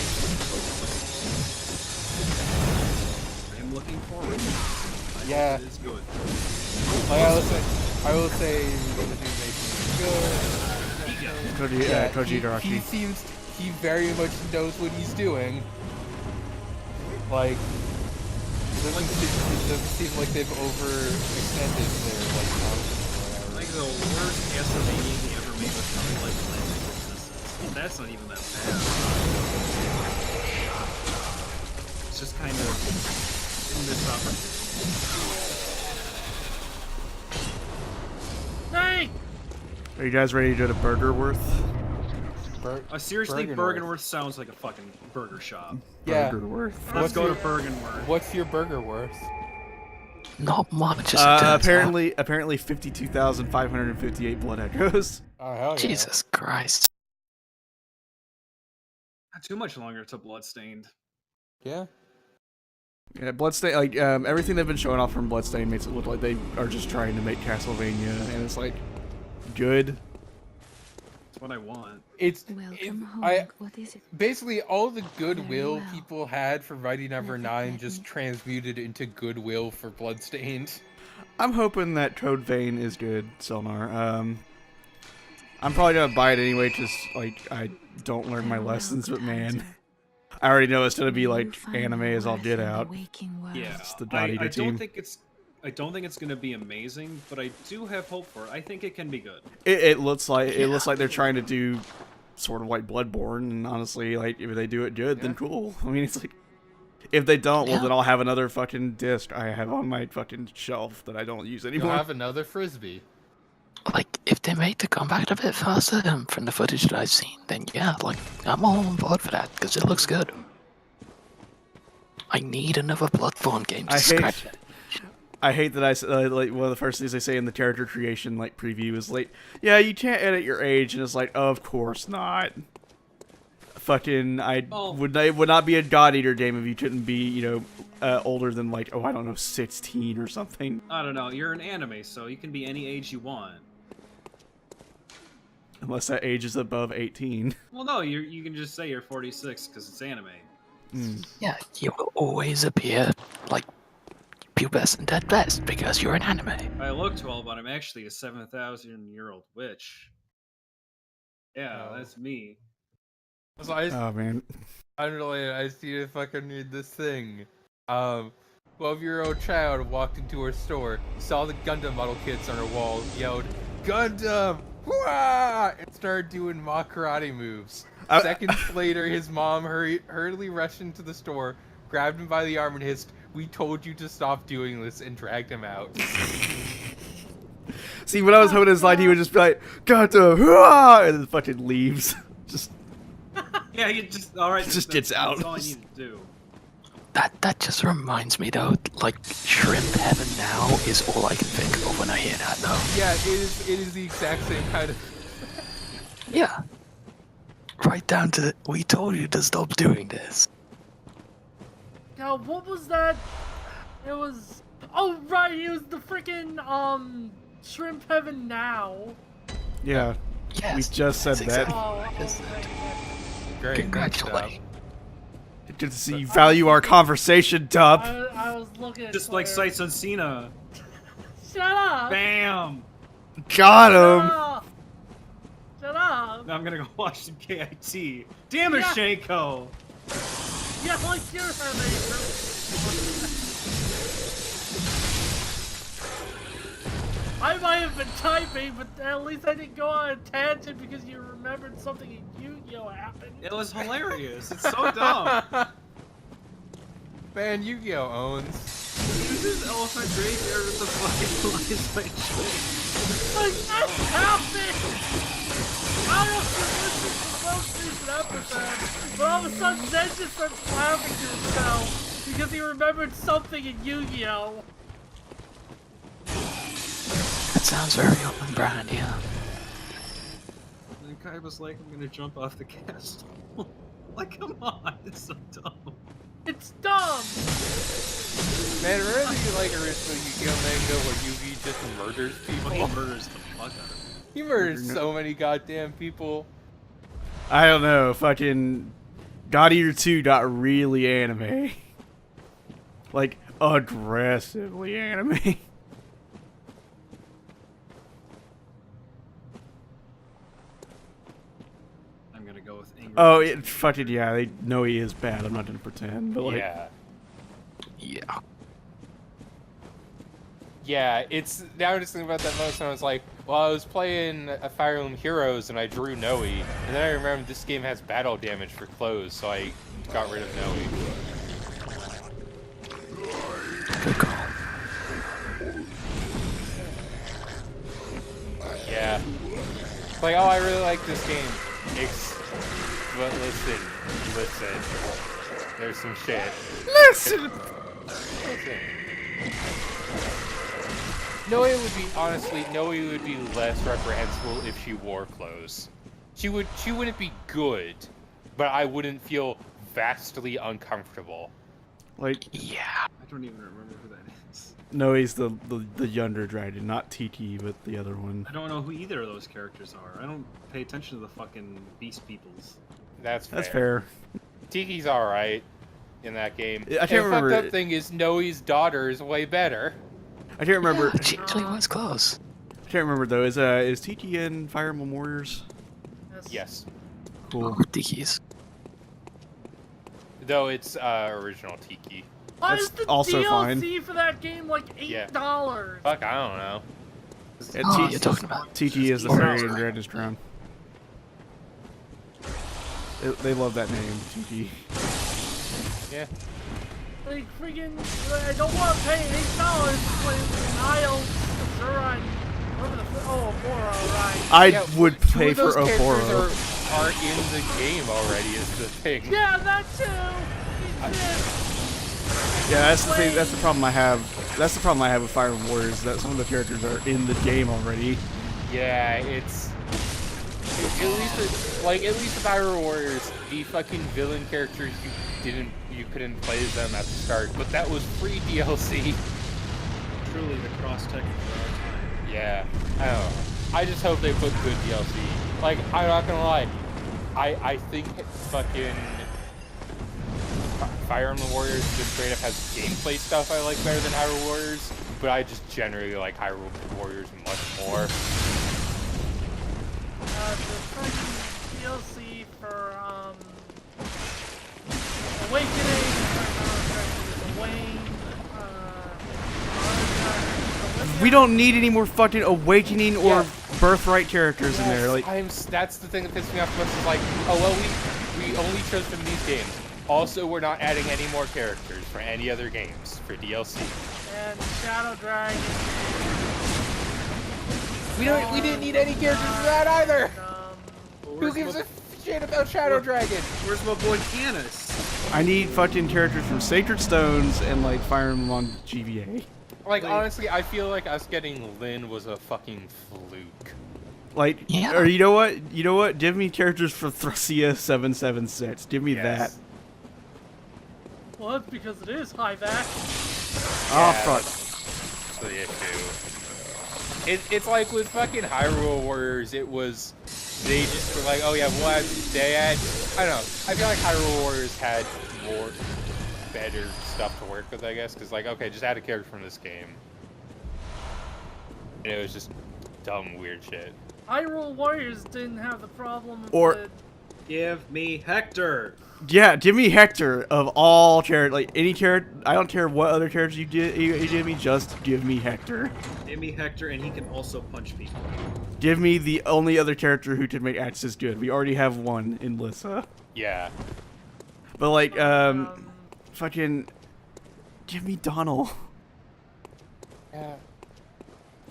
I'm looking forward to it. I Yeah. hope it is good. Like, I will say the dude making it good. Koji Igarashi. He very much knows what he's doing. Like, it doesn't seem like they've overextended their, like, concept or whatever. Like, the worst Castlevania he ever made was probably, like, Legend of Innocence. That's not even that bad. It's just kind of in this opportunity. Hey! Are you guys ready to go to Burger Worth? Seriously, Bergenworth. Bergenworth sounds like a fucking burger shop. Yeah. Burger Worth. Let's go to Bergenworth. What's your burger worth? Not much, as it turns out. Apparently 52,558 blood echoes. Oh, hell yeah. Jesus Christ. Not too much longer to Bloodstained. Yeah. Yeah, Bloodstained, like, everything they've been showing off from Bloodstained makes it look like they are just trying to make Castlevania, and it's like, good. That's what I want. Welcome home. What is it? Basically, all the goodwill Very well. people had for writing number Never 9 met just me. transmuted into goodwill for Bloodstained. I'm hoping that Code Vein is good, Selnar. I'm probably gonna buy it anyway, just, like, I don't learn my Farewell, lessons, but good man. hunter. I already know it's gonna be, You like, find anime as all worth get in the out. waking world. Yeah, It's the I God Eater team. don't think it's gonna be amazing, but I do have hope for it. I think it can be good. It looks like they're trying to do sort of like Bloodborne, and honestly, like, if they do it good, then cool. I mean, it's like, if they don't, well, Yeah. then I'll have another fucking disc I have on my fucking shelf that I don't use You'll anymore. have another frisbee. Like, if they make the combat a bit faster from the footage that I've seen, then yeah, like, I'm all on board for that, because it looks good. I need another Bloodborne game to scratch it. I hate that like, one of the first things they say in the character creation, like, preview is like, yeah, you can't edit your age, and it's like, of course not. Fucking, it would not be a God Eater game if you couldn't be, you know, older than, like, oh, I don't know, 16 or something. I don't know. You're an anime, so you can be any age you want. Unless that age is above 18. Well, no, you can just say you're 46 because it's anime. Yeah, you will always appear like pubescent at best because you're an anime. I look 12, but I'm actually a 7,000-year-old witch. Yeah, Oh. that's me. So I Oh, man. unrelated, I see if I can read this thing. 12-year-old child walked into her store, saw the Gundam model kits on her wall, yelled, "Gundam! Hooah!" and started doing mock karate moves. Seconds later, his mom hurriedly rushed into the store, grabbed him by the arm and hissed, "We told you to stop doing this," and dragged him out. See, what I was hoping is, like, he would just be like, "Gata, hurrah!" and then fucking leaves. Just, Yeah, you just alright. Just gets out. That's all I need to do. That just reminds me though, like, Shrimp Heaven Now is all I can think of when I hear that though. Yeah, it is the exact same kind of... Yeah. Right down to, we told you to stop doing this. Now, what was that? It was... Oh, right, it was the freaking, Shrimp Heaven Now. yeah. Yes, We just said that's that. exactly Oh, what I said. Great. Congratulations. Good to see you value our conversation, Dub. I was looking at Just like Twitter. Sights Unseen. Shut up! Bam! Got Shut him. up! Shut up! Now I'm gonna go watch some KIT. Damn it, Yeah. Shanko! Yeah, like you're having... I might have been typing, but at least I didn't go on a tangent because you remembered something in Yu-Gi-Oh! Happened. It was hilarious. It's so dumb. Man, Yu-Gi-Oh! owns. This is Elephant Graveyard with the fucking lies by Shank. Like, that happened! I don't know if you listened to the most recent episode, but all of a sudden Zed just starts laughing to himself because he remembered something in Yu-Gi-Oh! That sounds very on brand, yeah. And Kai was like, I'm gonna jump off the castle. Like, come on, it's so dumb. It's dumb! Man, remember the like original Yu-Gi-Oh manga where Yugi just murders people? Well, he murders the fuck out of him. He murders so many goddamn people. I don't know. Fucking God Eater 2 got really anime. Like, aggressively anime. I'm gonna go with Ingrid. Oh, it fucking yeah. They know he is bad. I'm not gonna pretend, but like, Yeah. Yeah. Yeah, it's now I'm just thinking about that most and I was like, well, I was playing a Fire Emblem Heroes and I drew Noe, and then I remembered this game has battle damage for clothes, so I got rid of Noe. Good call. Yeah. It's like, oh, I really like this game. But listen. There's some shit. listen. Listen. Noe would be less reprehensible if she wore clothes. She wouldn't be good, but I wouldn't feel vastly uncomfortable. Like, Yeah. I don't even remember who that is. no, he's the younger dragon, not TT, but the other one. I don't know who either of those characters are. I don't pay attention to the fucking Beast Peoples. That's That's fair. Tiki's alright in that game. I can't and remember the fucked it- up thing is Noe's daughter is way better. I can't remember. Yeah, she actually was close. I can't remember though. Is TT in Fire Emblem Warriors? Yes. Cool. Oh, Diki's. Though it's original Tiki. Why That's is the also DLC for that game like Yeah. $8? Fuck, I don't know. Yeah, Oh, you're talking about. TT is the fairy in Dragon's Crown. They love that name, TT. Yeah. Like, freaking, I don't want to pay $8 to play Niles, Zuran, whatever the Bora, right? I Yeah, would two pay of for those characters Oboro. are in the game already is the thing. Yeah, that too! Exist. Yeah, that's the thing. That's the problem I have. That's the problem I have with Fire Emblem Warriors. Is that some of the characters are in the game already. Yeah, it's at least with Hyrule Warriors, the fucking villain characters you couldn't play them at the start, but that was free DLC. Truly the cross-tech for our time. Yeah, I don't know. I just hope they put good DLC. Like, I'm not gonna lie, I think fucking Fire Emblem Warriors just straight up has gameplay stuff I like better than Hyrule Warriors, but I just generally like Hyrule Warriors much more. The freaking DLC for, Awakening, We don't need any more fucking Awakening or Yeah. Birthright characters in there. Like, That's the thing that pisses me off the most is like, oh well, we only chose from these games. Also, we're not adding any more characters for any other games for DLC. and Shadow Dragon. We didn't need any characters for that either. Well, Who gives a shit about Shadow Dragon? Where's my boy Canis? I need fucking characters from Sacred Stones and like Fire Emblem on GBA. Like honestly, I feel like us getting Lyn was a fucking fluke. Like, Yeah. or you know what? You know what? Give me characters from Thrusia 776. Give me that. Yes. Well, that's because it is high vac. Oh Yeah, fuck. That's the issue. It's like with fucking Hyrule Warriors, it was they just were like, oh yeah, we'll have I don't know. I feel like Hyrule Warriors had more better stuff to work with, I guess, because like, okay, just add a character from this game. And it was just dumb, weird shit. Hyrule Warriors didn't have the problem Or- with Give me Hector. Yeah, give me Hector of all characters. Like any character, I don't care what other characters you give me. Just give me Hector. Give me Hector, and he can also punch people. Give me the only other character who can make axes good. We already have one in Lissa. Yeah. But like, fucking, give me Donald. Yeah.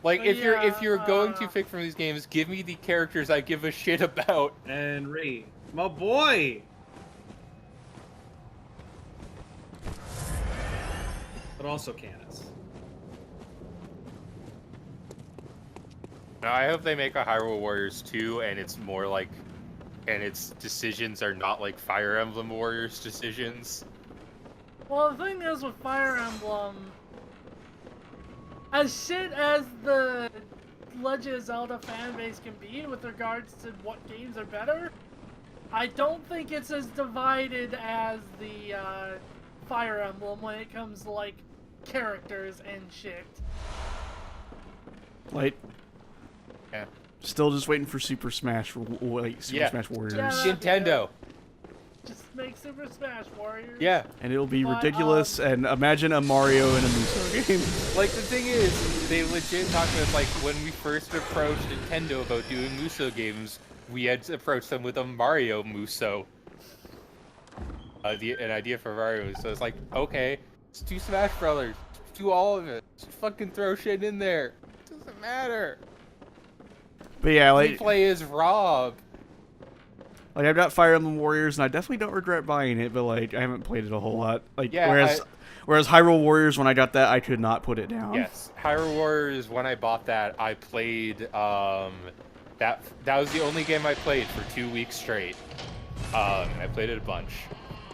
Like, But if you're going to yeah, pick from these games, give me the characters I give a shit about. Henry, my boy. But also Canis. Now, I hope they make a Hyrule Warriors 2, and it's more like, and its decisions are not like Fire Emblem Warriors decisions. well, the thing is with Fire Emblem, as shit as the Legend of Zelda fanbase can be with regards to what games are better, I don't think it's as divided as the Fire Emblem when it comes to like characters and shit. Like, Yeah. still just waiting for Super Smash, like Super Yeah. Smash Warriors. Yeah. Nintendo. Just make Super Smash Warriors. Yeah. And it'll be But, ridiculous. And imagine a Mario and a Muso game. Like, the thing is, they legit talked about, like, when we first approached Nintendo about doing Muso games, we had to approach them with a Mario Muso. An idea for Mario Muso. It's like, okay, let's do Smash Brothers. Do all of it. Just fucking throw shit in there. It doesn't matter. But yeah, We like, play as Rob. I've got Fire Emblem Warriors, and I definitely don't regret buying it. But like, I haven't played it a whole lot. Like, Yeah, whereas Hyrule Warriors, when I got that, I could not put it down. Yes, Hyrule Warriors. When I bought that, I played. That was the only game I played for 2 weeks straight. I played it a bunch.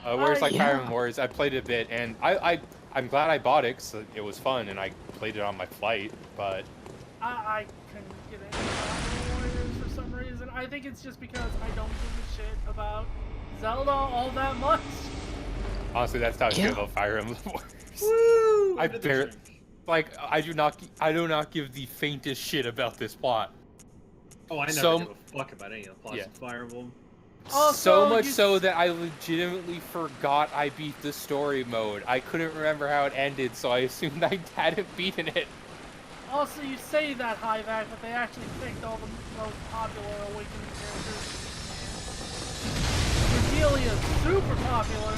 Whereas like Yeah. Fire Emblem Warriors, I played it a bit, and I'm glad I bought it because it was fun, and I played it on my flight. But I couldn't get into Hyrule Warriors for some reason. I think it's just because I don't give a shit about Zelda all that much. honestly, that's how I Yeah. feel about Fire Emblem Warriors. Woo! I barely, like, I do not give the faintest shit about this plot. Oh, I never So- give a fuck about any of the plots Yeah. of Fire Emblem. Also, So much you so that I legitimately forgot I beat the story mode. I couldn't remember how it ended, so I assumed I hadn't beaten it. Also, you say that, Hivac, but they actually picked all the most popular Awakening characters. Cordelia is super popular.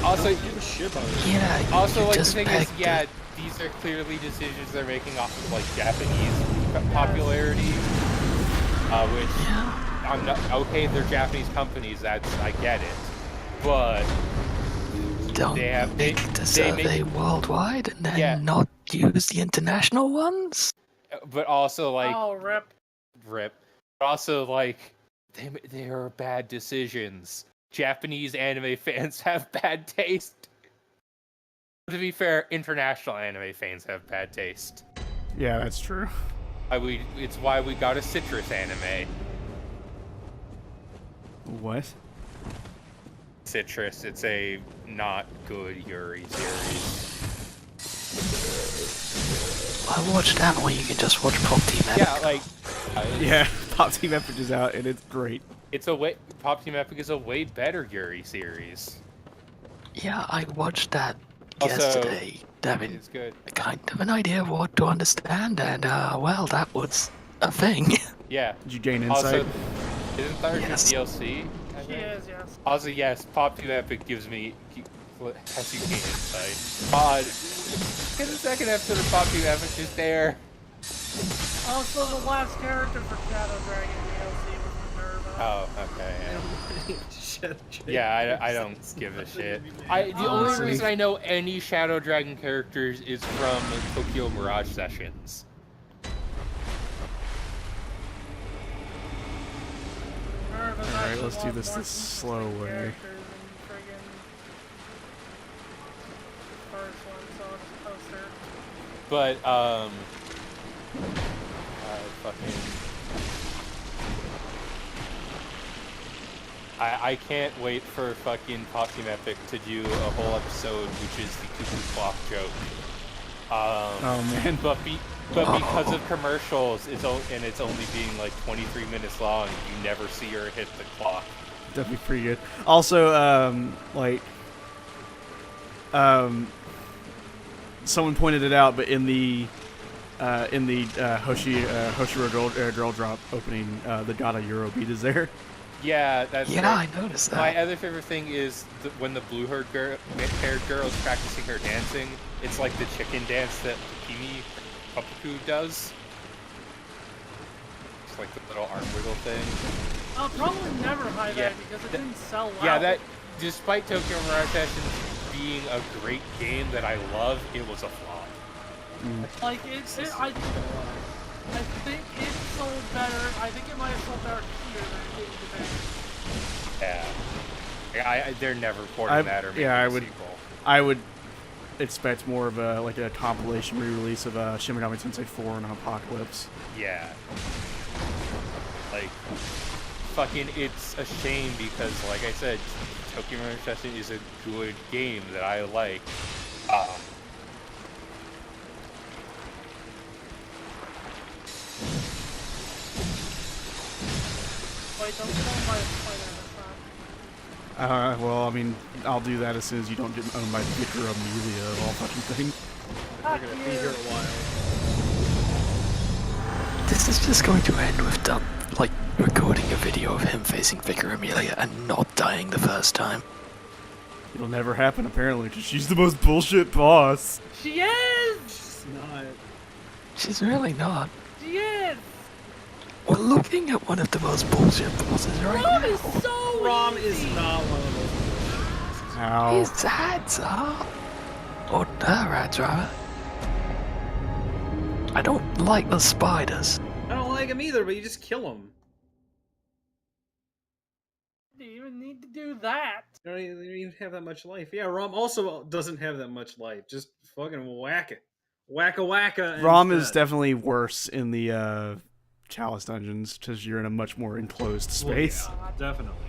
Also, Don't give a shit about it. Yeah, you also, like, the just thing is, pegged yeah, it. these are clearly decisions they're making off of, like, Japanese popularity. Which, Yeah. I'm not, okay, they're Japanese companies, I get it. But, Don't They have- make they- the they make- survey worldwide and then Yeah. not use the international ones? but also, like, Oh, rip. rip. But also, like, they are bad decisions. Japanese anime fans have bad taste. To be fair, international anime fans have bad taste. Yeah, that's true. It's why we got a citrus anime. What? Citrus, it's a not good Yuri series. I watched that one, you can just watch Pop Team Epic. Yeah, like, Yeah, Pop Team Epic is out, and it's great. Pop Team Epic is a way better Yuri series. Yeah, I watched that Also, yesterday. Having It's good. kind of an idea of what to understand, and well, that was a thing. Yeah. Did you gain Also, insight? isn't Thursday Yes. DLC? I She think? is, yes. Also, yes, Pop Team Epic has you gain insight. Get the second episode of Pop Team Epic just there. Also, the last character for Shadow Dragon DLC was Minerva. Oh, okay. Shit, Yeah, I don't give a shit. The only Honestly. reason I know any Shadow Dragon characters is from Tokyo Mirage Sessions. Minerva's Alright, actually let's one do of this the more the slow interesting way. characters in friggin' first one, so I'll just post her. But, fucking... I can't wait for fucking Pop Team Epic to do a whole episode, which is the cuckoo clock joke. Oh man. But because of commercials, it's only being like 23 minutes long, you never see her hit the clock. That'd be pretty good. Also, someone pointed it out, but in the Hoshiro Girl Drop opening, the Gata Euro beat is there. Yeah, that's Yeah, right. I noticed My that. other favorite thing is when the blue-haired girl is practicing her dancing. It's like the chicken dance that Kimi Papaku does. like the little arm wiggle thing. I'll probably never buy Yeah, that because it didn't sell well. Yeah, that despite Tokyo Mirage Sessions being a great game that I love, it was a flop. Like, I think it sold better. I think it might have sold better here than it did in Japan. Yeah. They're never porting that or making a sequel. I would expect more of a like a compilation re-release of Shin Megami Tensei 4 and Apocalypse. Yeah. Like, fucking, it's a shame because, like I said, Tokyo Mirage Sessions is a good game that I like. Wait, don't my spider this time. Well, I mean, I'll do that as soon as you don't get owned by Vicar Amelia of all fucking things. We're gonna be here a while. This is just going to end with Dub, like, recording a video of him facing Vicar Amelia and not dying the first time. It'll never happen, apparently, because she's the most bullshit boss. She is! It's not. She's really not. She is! We're looking at one of the most bullshit bosses right Rom now. is so Rom easy. is not one of those. Ow. His ads are. Or her ads, rather. I don't like the spiders. I don't like him either, but you just kill him. You don't even need to do that. You don't even have that much life. Yeah, Rom also doesn't have that much life. Just fucking whack it. Wacka. Rom is definitely worse in the Chalice dungeons because you're in a much more enclosed space. Well, yeah, definitely.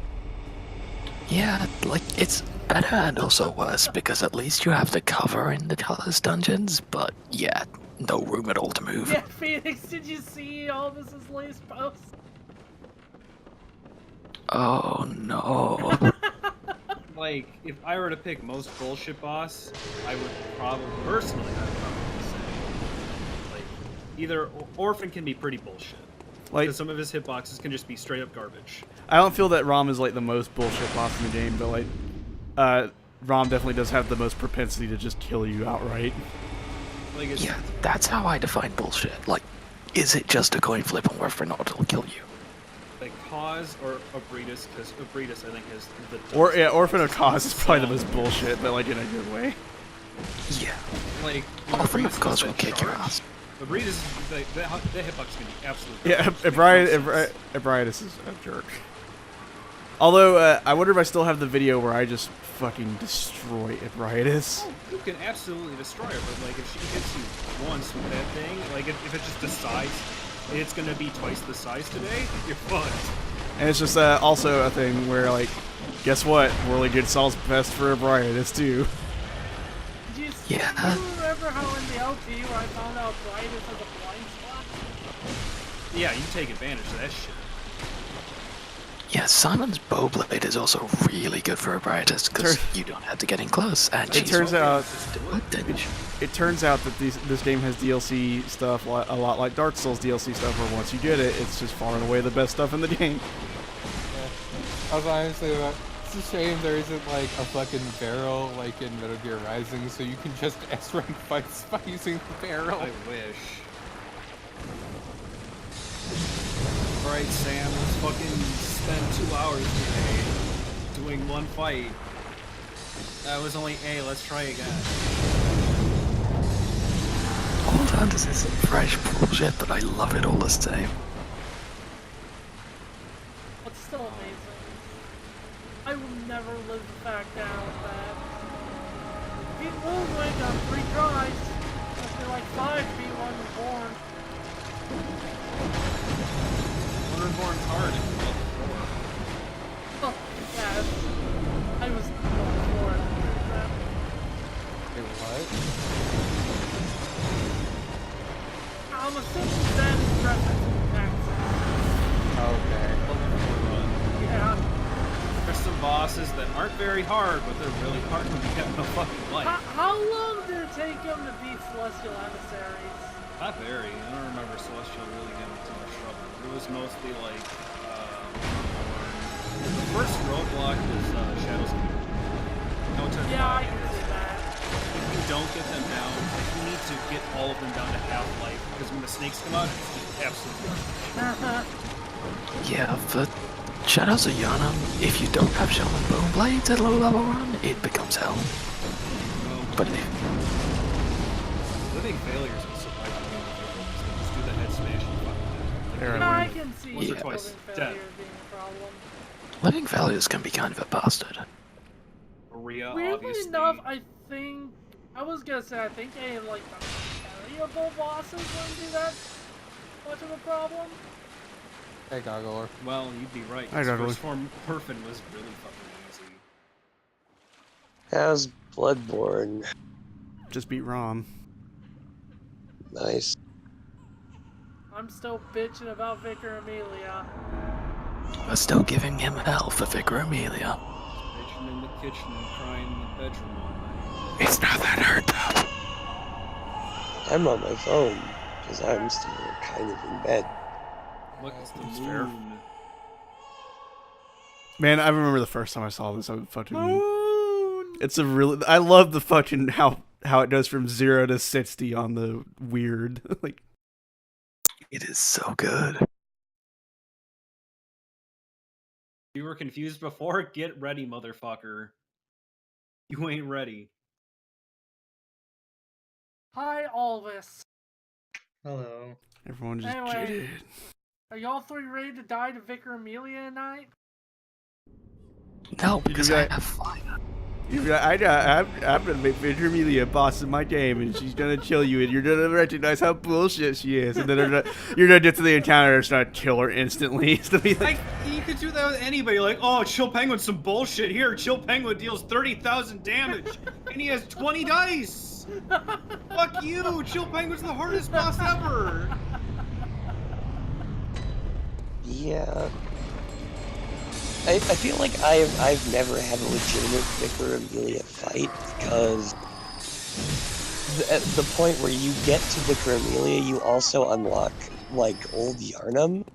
Yeah, like, it's better and also worse because at least you have the cover in the Chalice dungeons, but yeah, no room at all to move. Yeah, Phoenix, did you see all this is Lay's post? Oh no. Like, if I were to pick most bullshit boss, I would probably, personally, I'd probably say, like, either Orphan can be pretty bullshit. Like, Because some of his hitboxes can just be straight up garbage. I don't feel that Rom is like the most bullshit boss in the game, but like, Rom definitely does have the most propensity to just kill you outright. Like, it's, Yeah, that's how I define bullshit. Like, is it just a coin flip on whether or not it'll kill you? like Cause or Obretus, because Obretus, I think, is the Or yeah, Orphan of Cause is probably the most bullshit, but like in a good way. Yeah. like Orphan of Obretus Cause does will that kick your charge. ass. Obretus, the hitbox can be absolutely Yeah, garbage. Ebriatus is a jerk. Although, I wonder if I still have the video where I just fucking destroy Ebriatus. Oh, you can absolutely destroy her, but like if she hits you once with that thing, like if it just decides it's gonna be twice the size today, you're fucked. And it's just also a thing where, like, guess what? Really good solves best for Ebriatus, too. Do you Yeah. remember how in the LP where I found out Brightest has a blind spot? Yeah, you take advantage of that shit. Yeah, Simon's Bowblade is also really good for Ebriatus because you don't have to get in close, and It she's turns out damage. It turns out that this game has DLC stuff a lot like Dark Souls DLC stuff, where once you get it, it's just far and away the best stuff in the game. I was honestly about. It's a shame there isn't like a fucking barrel like in Metal Gear Rising, so you can just S-rank fights by using the barrel. I wish. Alright, Sam, let's fucking spend 2 hours today doing one fight. That was only A, let's try again. All Hunters is some fresh bullshit, but I love it all the same. It's still amazing. I will never live back down with that. Beat Ludwig on 3 tries. After like 5 beat Bloodborne. Bloodborne's hard if you love Oh, yeah. I was going for it. Wait, what? I'm assuming that is referencing Texas. Okay. Yeah. There's some bosses that aren't very hard, but they're really hard when you have no fucking life. How long did it take him to beat Celestial Emissaries? Not very. I don't remember Celestial really getting too much trouble. It was mostly like, the first roadblock was Shadows of No Turn Yeah, I 5. can see that. If you don't get them down, like, you need to get all of them down to half-life, because when the snakes come out, it's just absolutely Yeah, for Shadows of Yharnam, if you don't have Shaman Bone Blades at low level run, it becomes hell. But if Living Failures is surprisingly difficult. Just do the head smash and fuck with it. There, I I learned. can see Once or Living twice. Failure Dead. being a problem. Living Failures can be kind of a bastard. Maria, Weirdly obviously. enough, I think I was gonna say I think a like the variable bosses wouldn't be that much of a problem. Hey, Goggler. Well, you'd be right. I 'Cause don't First Form Perfin was really fucking easy. How's Bloodborne? Just beat Rom. Nice. I'm still bitching about Vicar Amelia. We're still giving him hell for Vicar Amelia. Bitching in the kitchen and crying in the bedroom all night. It's not that hard though. I'm on my phone, because I'm still kind of in bed. Look, it's the That's moon. fair. Man, I remember the first time I saw this. I fucking. It's a really. I love the fucking how it goes from 0 to 60 on the weird. Like, It is so good. You were confused before? Get ready, motherfucker. You ain't ready. Hi, Alvis. Hello. everyone just Anyway. jaded. Are y'all three ready to die to Vicar Amelia tonight? No, because I that? have fire. I'm gonna make Victor Amelia boss of my game, and she's gonna chill you, and you're gonna recognize how bullshit she is, and then you're gonna get to the encounter and start kill her instantly. It's gonna be like, You could do that with anybody. Like, oh, Chill Penguin's some bullshit. Here, Chill Penguin deals 30,000 damage, and he has 20 dice. Fuck you. Chill Penguin's the hardest boss ever. Yeah. I feel like I've never had a legitimate Vicar Amelia fight, because at the point where you get to Vicar Amelia, you also unlock, like, Old Yharnam.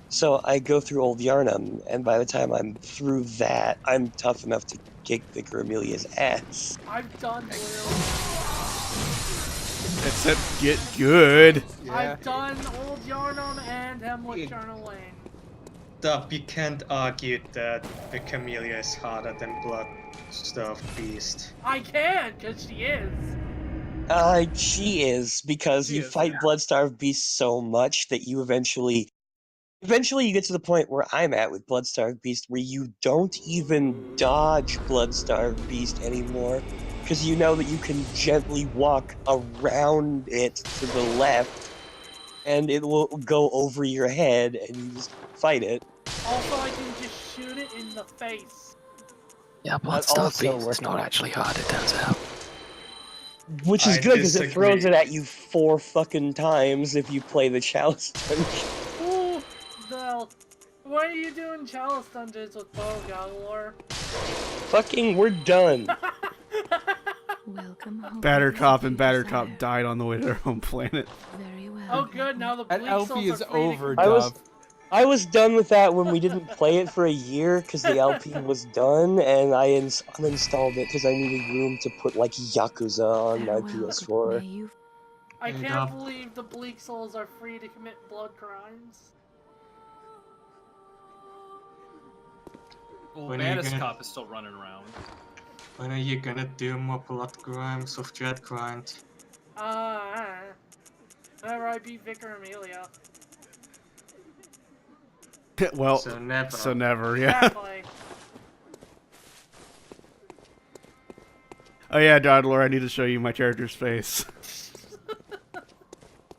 So I go through Old Yharnam, and by the time I'm through that, I'm tough enough to kick Vicar Amelia's ass. I've done Blue. except get good. Yeah. I've done Old Yharnam and Hemlock It- Charnel Lane. Dup, you can't argue that the Camellia is harder than Bloodstuff Beast. I can, cause she is. She is, because She you is, fight yeah. Bloodstarved Beast so much that you eventually you get to the point where I'm at with Bloodstarved Beast, where you don't even dodge Bloodstarved Beast anymore, because you know that you can gently walk around it to the left, and it will go over your head, and you just fight it. Also, I can just shoot it in the face. Yeah, That Bloodstuff also Beast is works. not actually hard, it turns out. Which is I good, because it throws disagree. it at you 4 fucking times if you play the Chalice Dungeon. Ooh, well, what are you doing Chalice Dungeons with Bo Galore? Fucking, we're done. Welcome home. Battercop and Desire. Battercop died on the way to their home planet. Very well. Oh good, now the That Bleak LP Souls is are free over, to I was- Dub. I was done with that when we didn't play it for a year because the LP was done, and I uninstalled it because I needed room to put like Yakuza on my Farewell. PS4. May you I Hey, can't Dub. believe the Bleak Souls are free to commit blood crimes. Well, When are you Manus gonna- Cop is still running around. When are you gonna do more blood crimes of Dreadgrind? Whenever I beat Vicar Amelia. Well, So never. so never, yeah. Exactly. Oh yeah, Dodler, I need to show you my character's face.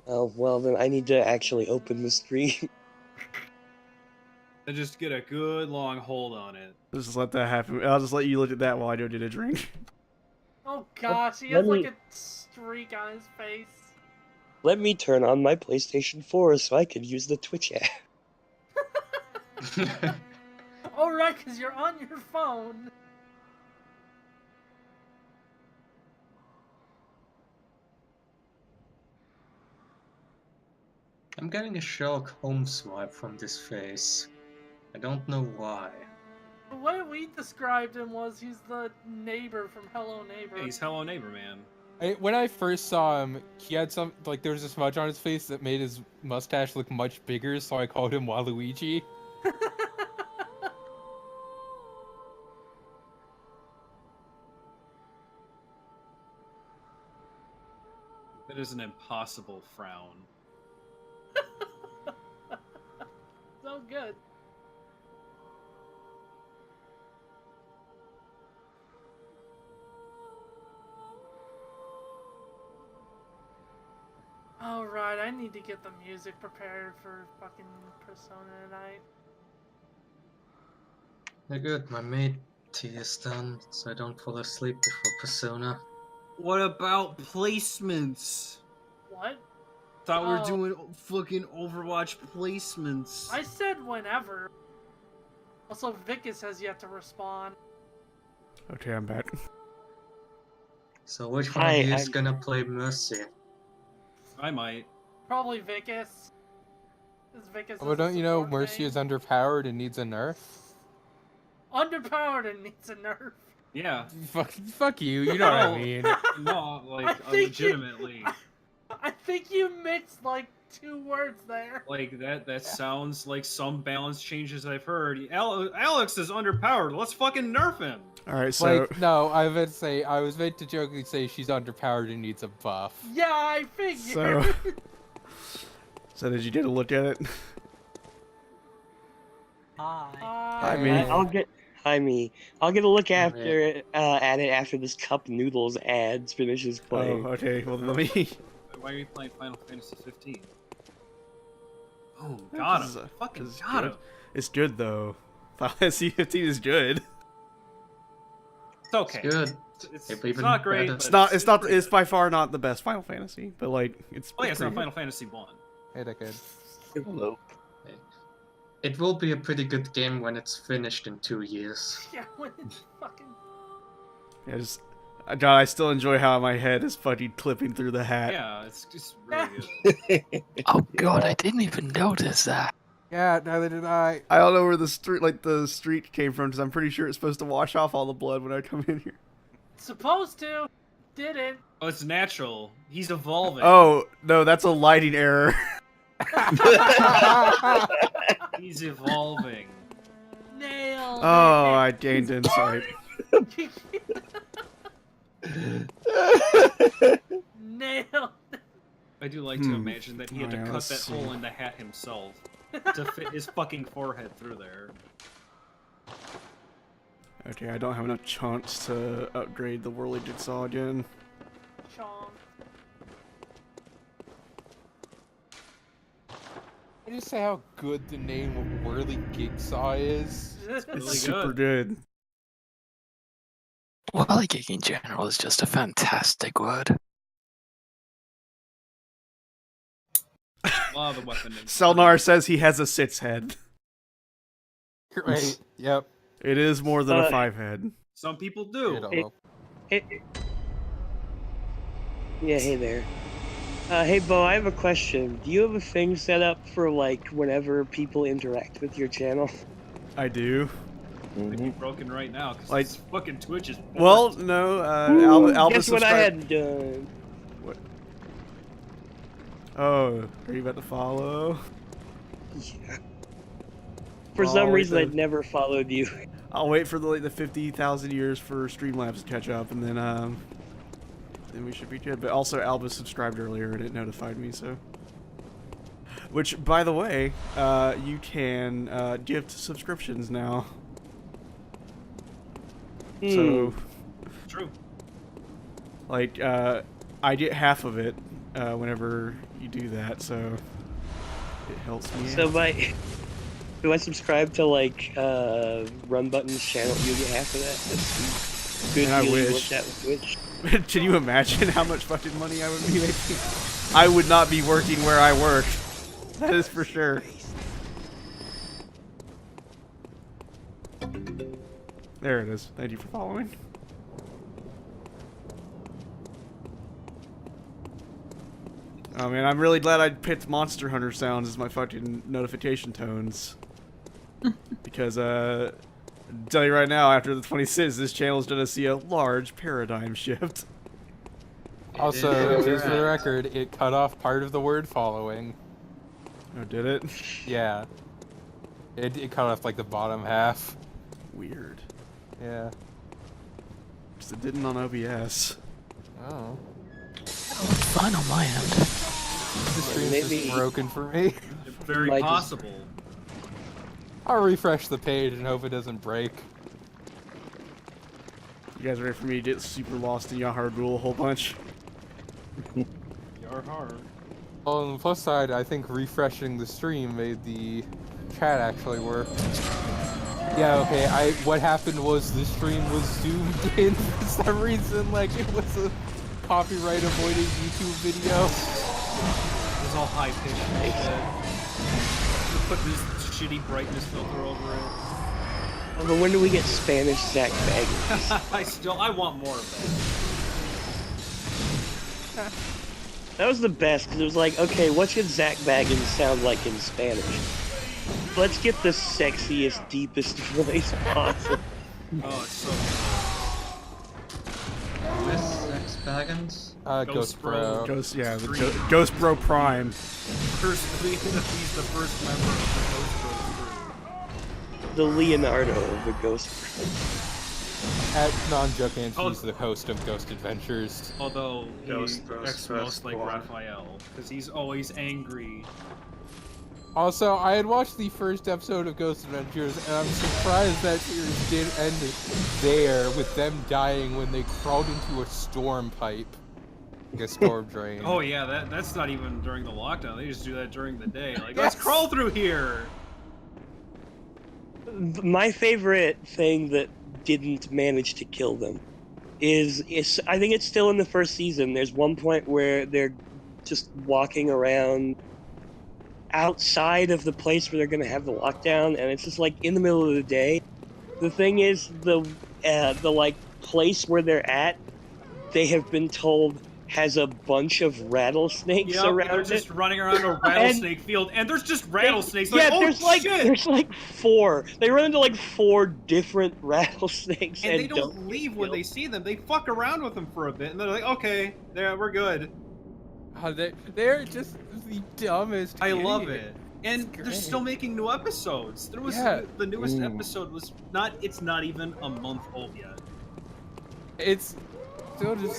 Oh, well then I need to actually open the stream. And just get a good long hold on it. Just let that happen. I'll just let you look at that while I go get a drink. Oh gosh, he let has like me- a streak on his face. Let me turn on my PlayStation 4 so I can use the Twitch app. Oh right, cause you're on your phone. I'm getting a Sherlock Holmes vibe from this face. I don't know why. The way we described him was he's the neighbor from Hello Neighbor. Yeah, he's Hello Neighbor Man. When I first saw him, he had some like there was a smudge on his face that made his mustache look much bigger, so I called him Waluigi. That is an impossible frown. So good. Alright, I need to get the music prepared for fucking Persona tonight. Yeah, good. My maid tea is done, so I don't fall asleep before Persona. What about placements? What? Thought we were Oh. doing fucking Overwatch placements. I said whenever. Also, Vicus has yet to respond. Okay, I'm back. So which one Hi, of you is I'm- gonna play Mercy? I might. Probably Vicus. 'Cause Vicus Well, is a don't you know support Mercy main. is underpowered and needs a nerf? Underpowered and needs a nerf. Yeah. Fuck you. You know what I mean. No, I like think you- legitimately. I think you mixed like 2 words there. Like that sounds like some balance changes I've heard. Alex is underpowered. Let's fucking nerf him. All right, so Like no, I was meant to jokingly say she's underpowered and needs a buff. Yeah, I figured. so did you get a look at it? Hi. I mean, I'll get. Hi, me. I'll get a look after at it after this Cup Noodles ads finishes oh, playing. okay. Well, let me. Why are you playing Final Fantasy 15? Oh, got This is him. Fucking this is got good. him. It's good though. Final Fantasy 15 is good. It's okay. Good. It's Maybe even not great. better. But It's not. It's not. pretty It's good. by far not the best Final Fantasy, but like it's. Oh yeah, it's not pretty Final Fantasy 1. Hey, that kid. Hello. It will be a pretty good game when it's finished in 2 years. Yeah, when it's fucking. good. Yeah, just, God, I still enjoy how my head is fucking clipping through the hat. Yeah, it's just really good. Oh god, I didn't even notice that. Yeah, neither did I. I don't know where the streak came from because I'm pretty sure it's supposed to wash off all the blood when I come in here. Supposed to. Didn't. Oh, it's natural. He's evolving. Oh no, that's a lighting error. He's evolving. Nailed Oh, I gained insight. Nailed. I do like to imagine that he had to Alright, cut let's that see. hole in the hat himself to fit his fucking forehead through there. Okay, I don't have enough chunks to upgrade the Whirly Jigsaw again. Chong. Can you say how good the name Whirly Jigsaw is? Really It's super good. Whirligig in general is just a fantastic word. Love the weapon. Selnar says he has a 6 head. Right. Yep. It is more than a Uh, 5 head. Some people You do. don't Hey. know. Yeah, hey there. Hey, Bo, I have a question. Do you have a thing set up for, like, whenever people interact with your channel? I do. Might be broken right now because Like- fucking Twitch is. Well, no, Ooh, Alba guess what I subscribed- had done? Oh, are you about to follow? Yeah. For Oh, some wait, reason, the- I'd never followed you. I'll wait for the 50,000 years for Streamlabs to catch up, and then we should be good. But also, Alba subscribed earlier, and it notified me, so. Which, by the way, you can gift subscriptions now. So, True. like, I get half of it whenever you do that, so it helps me. So out. do I subscribe to, like, Run Button's channel? You get half of that? That's good And I deal you wish. worked out with Twitch. Can you imagine how much fucking money I would be making? I would not be working where I work. That is for sure. There it is. Thank you for following. Oh man, I'm really glad I picked Monster Hunter sounds as my fucking notification tones. Because, tell you right now, after the 26th, this channel is gonna see a large paradigm shift. Also, is just for the correct. record, it cut off part of the word following. Oh, did it? Yeah. It cut off like the bottom half. Weird. Yeah. Because it didn't on OBS. Oh. Oh, it's fine on my end. The stream's Maybe- just broken for me. Very Might just- possible. I'll refresh the page and hope it doesn't break. You guys ready for me to get super lost in Yahar Rule a whole bunch? You're hard. Well, on the plus side, I think refreshing the stream made the chat actually work. Yeah, okay, what happened was the stream was zoomed in for some reason, like it was a copyright avoiding YouTube video. It was all high pitched and shit. Put this shitty brightness filter over it. But when do we get Spanish Zach Baggins? I want more of that. That was the best, because it was like, okay, what should Zach Baggins sound like in Spanish? Let's get the sexiest, deepest voice possible. Oh, it's so This Sex Baggins? Ghost Bro. Ghost, yeah, the Ghost Bro Prime. he's the first member of the Ghost Bro crew. The Leonardo of the Ghost. At non-joking, he's the host of Ghost Adventures. Although he Ghost Bros acts most like firstborn. Raphael, because he's always angry. Also, I had watched the first episode of Ghost Adventures, and I'm surprised that series did end there with them dying when they crawled into a storm pipe. Like a storm drain. Oh yeah, that's not even during the lockdown. They just do that during the day. Like, let's crawl through here. My favorite thing that didn't manage to kill them is I think it's still in the first season. There's one point where they're just walking around outside of the place where they're going to have the lockdown, and it's just like in the middle of the day. The thing is, the like place where they're at, they have been told has a bunch of rattlesnakes Yep, they're around just it. running around a rattlesnake field, and there's just rattlesnakes. Yeah, Like, oh there's shit! like 4. They run into like 4 different rattlesnakes, And they don't leave when they see them. They fuck around with them for a bit, and they're like, okay, there, we're good. Oh, they're just the dumbest. I love idiot. it. And It's they're great. still making new episodes. There was the newest episode was not. It's not even a month old yet. It's still just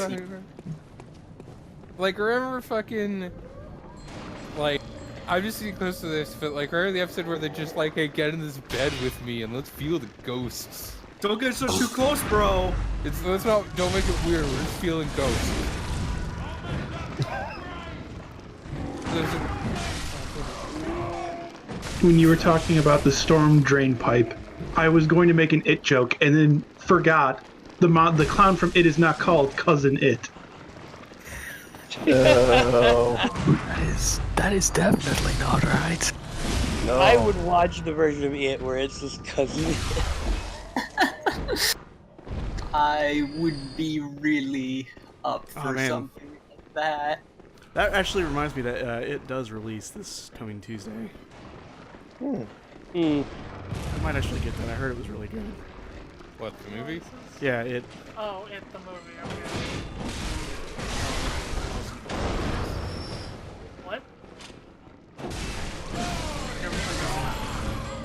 like remember fucking like I'm just getting close to this, but like remember the episode where they just like, hey, get in this bed with me and let's feel the ghosts. Don't get so too close, bro. Don't make it weird. We're just feeling ghosts. When you were talking about the storm drain pipe, I was going to make an It joke and then forgot the clown from It is not called Cousin It. That is definitely not right. No. I would watch the version of It where it's just cousin. I would be really up for something like that. That actually reminds me that it does release this coming Tuesday. I might actually get that. I heard it was really good. What, the movie? Yeah, it. Oh, It the movie. Okay. What?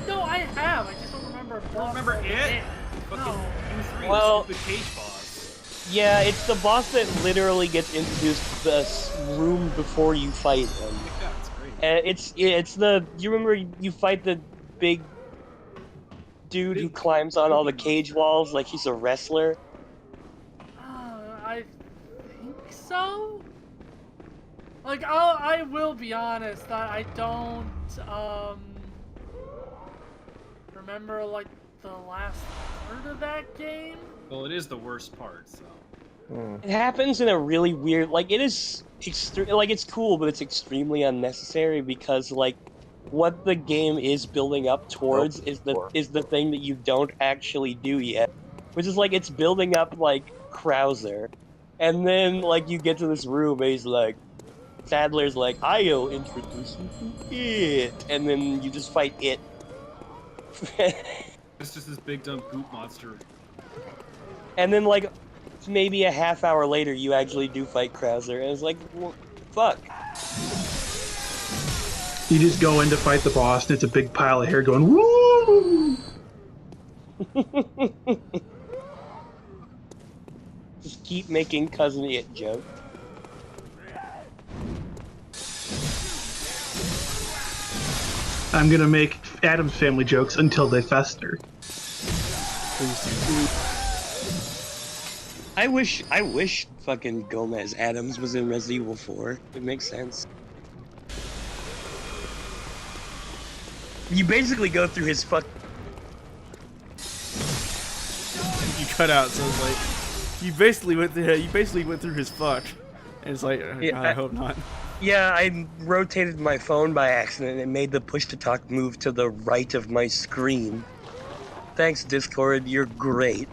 No, I have. I just don't remember. Remember It? Fucking No. U3, Well- the stupid cage boss. Yeah, it's the boss that literally gets introduced to this room before you fight him. Yeah, it's great. It's the you remember you fight the big dude who climbs on all the cage walls like he's a wrestler. I think so. Like, I will be honest that I don't remember like the last third of that game. Well, it is the worst part, so. It happens in a really weird, like it is like it's cool, but it's extremely unnecessary because like what the game is building up towards is the thing that you don't actually do yet, which is like it's building up like Krauser, and then like you get to this room and he's like, Sadler's like, I'll introduce you to It, and then you just fight It. It's just this big dumb goop monster. And then like maybe a half hour later, you actually do fight Krauser, and it's like, well, fuck. You just go in to fight the boss, and it's a big pile of hair going, woo! Just keep making Cousin It jokes. I'm gonna make Adam's family jokes until they fester. I wish fucking Gomez Adams was in Resident Evil 4. It makes sense. You basically go through his You cut out, so it's like you basically went through his fuck, and it's like, oh, Yeah, God, I hope not. Yeah, I rotated my phone by accident and made the push-to-talk move to the right of my screen. Thanks, Discord, you're great.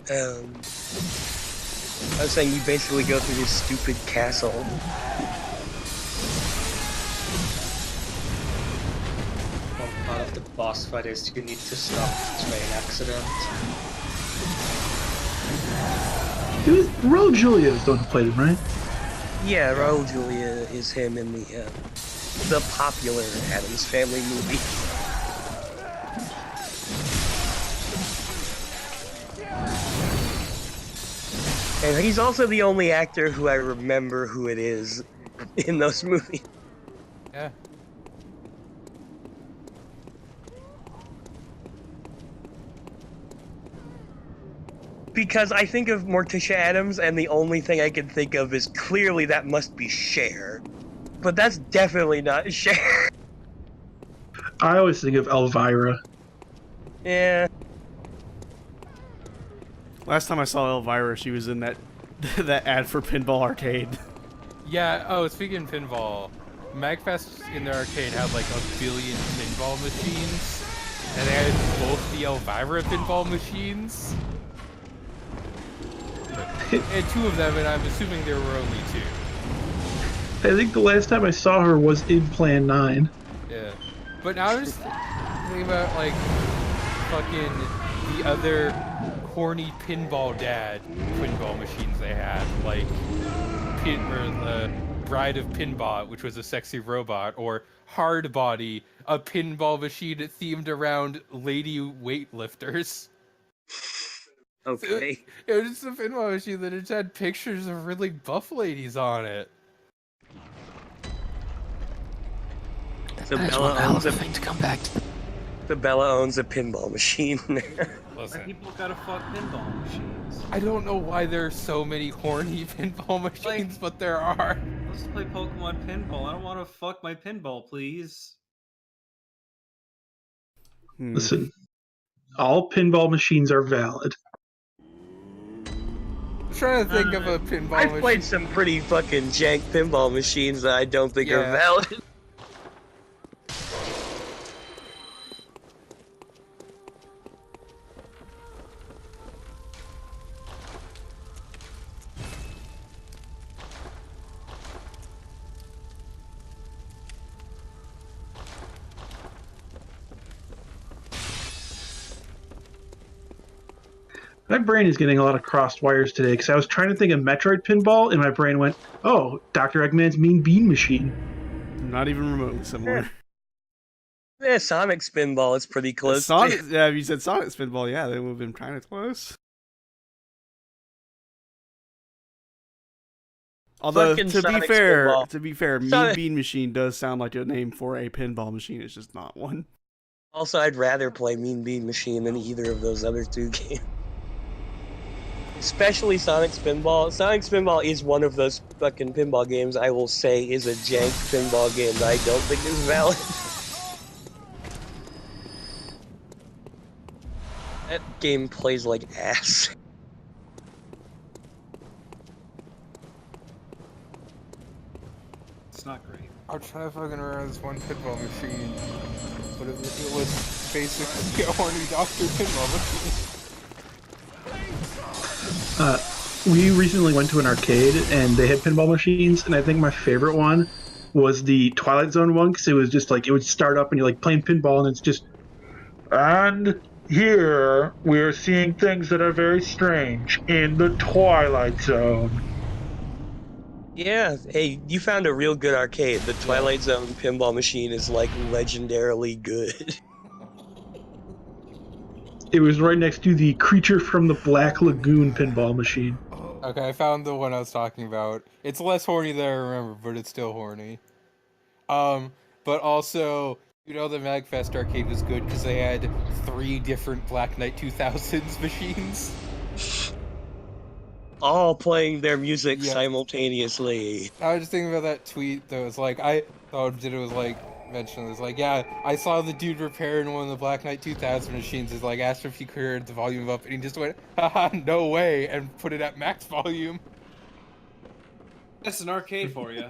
I was saying you basically go through this stupid castle. One part of the boss fight is you need to stop the train accident. It was Raul Julia is the one who played him, right? Yeah, Raul Julia is him in the popular Addams Family movie. And he's also the only actor who I remember who it is in those movies. Yeah. Because I think of Morticia Addams, and the only thing I can think of is clearly that must be Cher. But that's definitely not Cher. I always think of Elvira. Yeah. Last time I saw Elvira, she was in that that ad for Pinball Arcade. Yeah, oh, speaking of pinball, MagFest in their arcade had like 1 billion pinball machines, and they had both the Elvira pinball machines. And 2 of them, and I'm assuming there were only 2. I think the last time I saw her was in Plan 9. Yeah. But now I'm just thinking about, like, fucking the other corny pinball dad pinball machines they had. Like, the Bride of Pinbot, which was a sexy robot, or Hard Body, a pinball machine themed around lady weightlifters. Okay. It was just a pinball machine that just had pictures of really buff ladies on it. So Bella owns a thing to come back to. So Bella owns a pinball machine. Listen, People gotta fuck pinball machines. I don't know why there are so many horny pinball machines, but there are. Let's play Pokemon pinball. I don't want to fuck my pinball, please. Listen, all pinball machines are valid. I'm trying to think of a pinball I've machine. played some pretty fucking jank pinball machines that I don't think are valid. My brain is getting a lot of crossed wires today because I was trying to think of Metroid pinball, and my brain went, "Oh, Dr. Eggman's Mean Bean Machine." Not even remotely similar. Yeah, Sonic Spinball is pretty close. Sonic, yeah, if you said Sonic Spinball, yeah, they would have been kind of close. Although, Fucking to be Sonic fair, Spinball. Mean Bean Machine does sound like a name for a pinball machine. It's just not one. Also, I'd rather play Mean Bean Machine than either of those other 2 games. Especially Sonic Spinball. Sonic Spinball is one of those fucking pinball games I will say is a jank pinball game that I don't think is valid. That game plays like ass. It's not great. I'm trying to fucking remember this one pinball machine, but it was basically a horny doctor pinball machine. We recently went to an arcade and they had pinball machines, and I think my favorite one was the Twilight Zone one because it was just like it would start up and you're like playing pinball and it's just and Here, we're seeing things that are very strange in the Twilight Zone. Yeah, hey, you found a real good arcade. The Twilight Zone pinball machine is like legendarily good. It was right next to the Creature from the Black Lagoon pinball machine. Okay, I found the one I was talking about. It's less horny than I remember, but it's still horny. But also, the MagFest arcade was good because they had 3 different Black Knight 2000s machines. All playing their music simultaneously. I was just thinking about that tweet that was like, I thought it was like, mentioned, it was like, yeah, I saw the dude repairing one of the Black Knight 2000 machines, is like, asked if he could turn the volume up, and he just went, haha, no way, and put it at max volume. That's an arcade for you.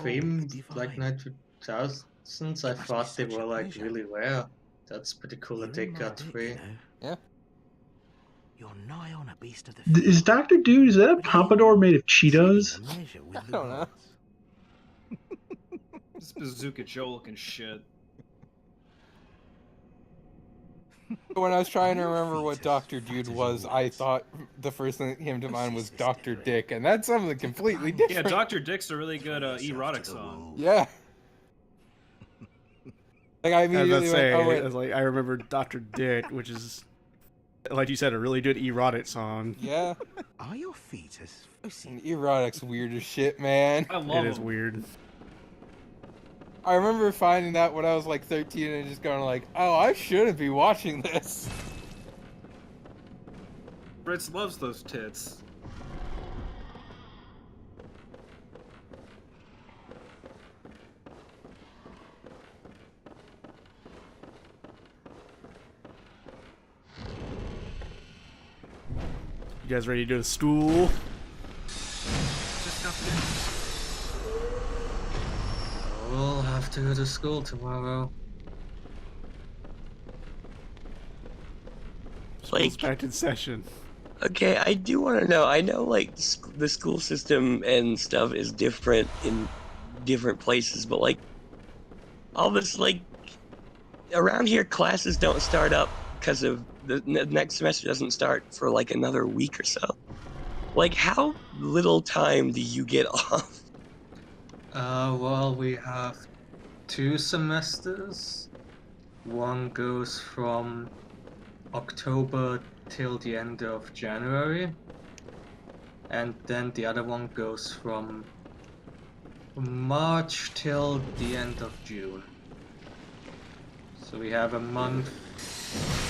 Famed Black Knight 2000s, I thought they were like really rare. That's pretty cool that they got free. Yeah. You're nigh on a beast of the Is Dr. Dude, is that a pompadour made of Cheetos? I don't know. This Bazooka Joe looking shit. When I was trying to remember what Dr. Dude was, I thought the first thing that came to mind was Dr. Dick, and that's something completely different. Yeah, Dr. Dick's a really good erotic song. Yeah. Like, I immediately went, oh, wait. I was like, I remember Dr. Dick, which is, like you said, a really good erotic song. Yeah. Are your feet as... And erotic's weird as shit, man. I love it. Is weird. I remember finding that when I was like 13 and just going like, oh, I shouldn't be watching this. Fritz loves those tits. You guys ready to go to school? Just got finished. We'll have to go to school tomorrow. School's back in session. Okay, I do want to know. I know, like, the school system and stuff is different in different places, but, like, all this, like, around here, classes don't start up because of the next semester doesn't start for, like, another week or so. Like, how little time do you get off? Well, we have 2 semesters. One goes from October till the end of January, and then the other one goes from March till the end of June. So we have a month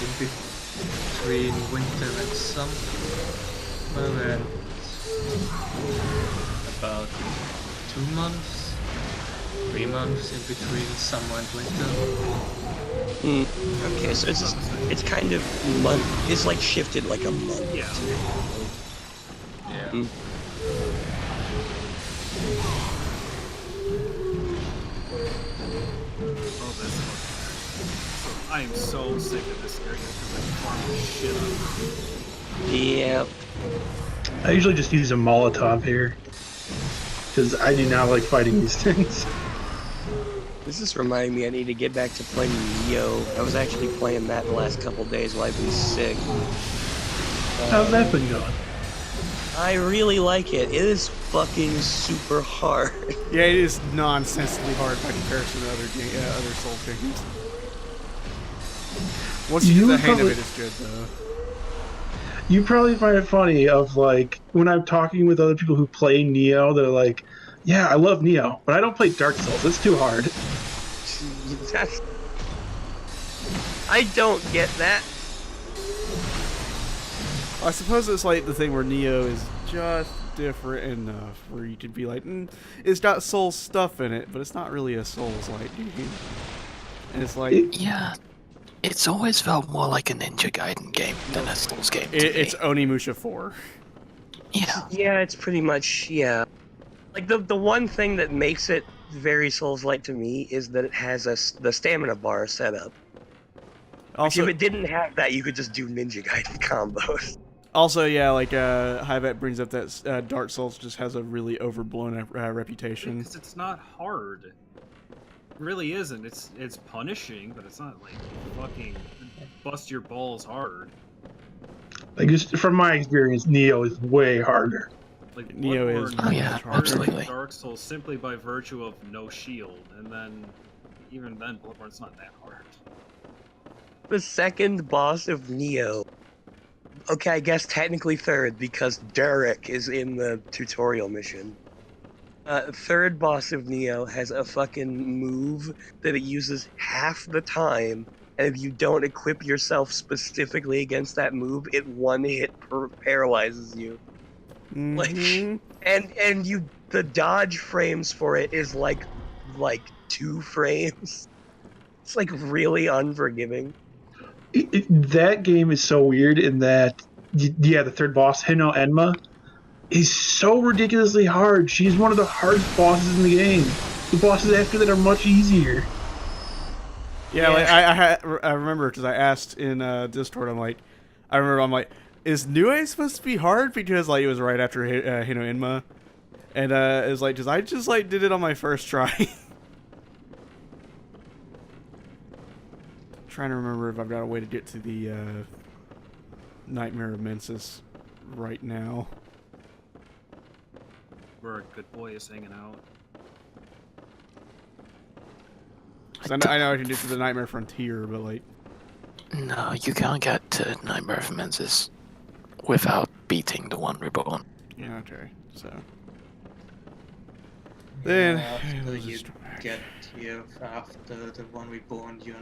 in between winter and summer, and about 2 months, 3 months in between summer and winter. Okay, so it's kind of it's like shifted like a month. Yeah. Yeah. Oh, that's fucking. I am so sick of this area because I farm the shit out of it. Yep. I usually just use a Molotov here, because I do not like fighting these things. This is reminding me I need to get back to playing Neo. I was actually playing that the last couple days while I've been sick. How's that been going? I really like it. It is fucking super hard. Yeah, it is nonsensely hard by comparison to other Soul games. Once you get the hang of it, it's good though. You probably find it funny of like when I'm talking with other people who play Neo, they're like, "Yeah, I love Neo, but I don't play Dark Souls. It's too hard." I don't get that. I suppose it's like the thing where Neo is just different enough where you could be like, it's got Souls stuff in it, but it's not really a Souls-like game. And it's like... Yeah, it's always felt more like a Ninja Gaiden game than a Souls game to me. It's Onimusha 4. Yeah. Yeah, it's pretty much, yeah. Like, the one thing that makes it very Souls-like to me is that it has the stamina bar set up. Also, if it didn't have that, you could just do Ninja Gaiden combos. Also, yeah, like, Hyvet brings up that Dark Souls just has a really overblown reputation. Because it's not hard. really isn't. It's punishing, but it's not like fucking bust your balls hard. Like, just from my experience, Neo is way harder. Like Neo is Bloodborne Oh, yeah, is harder than absolutely. Dark Souls simply by virtue of no shield, and then even then Bloodborne's not that hard. The second boss of Neo. Okay, I guess technically third because Derek is in the tutorial mission. Third boss of Neo has a fucking move that it uses half the time, and if you don't equip yourself specifically against that move, it one hit paralyzes you. Mm-hmm. And you the dodge frames for it is like 2 frames. It's like really unforgiving. That game is so weird in that, yeah, the third boss, Hino Enma, is so ridiculously hard. She's one of the hardest bosses in the game. The bosses after that are much easier. Yeah, like I remember because I asked in Discord. I'm like, is Nue supposed to be hard because like it was right after Hino Inma, and it was like, I just like did it on my first try. Trying to remember if I've got a way to get to the Nightmare of Mensis right now. Where a good boy is hanging out. 'Cause I know I can get to the Nightmare Frontier, but like... No, you can't get to Nightmare of Mensis without beating the one reborn. Yeah, okay, so... Then... After you get here, after the one reborn, you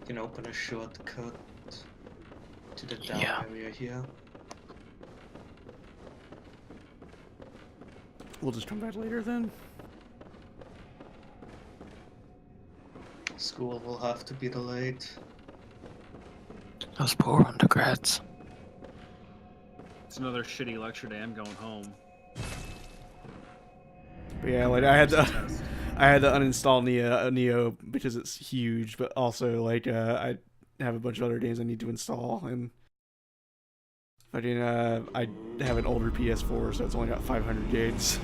can open a shortcut to the down area here. We'll just come back later then. School will have to be delayed. Those poor undergrads. It's another shitty lecture day. I'm going home. But yeah, like I had to uninstall Neo because it's huge, but also like I have a bunch of other games I need to install, and fucking I have an older PS4, so it's only got 500 gigs.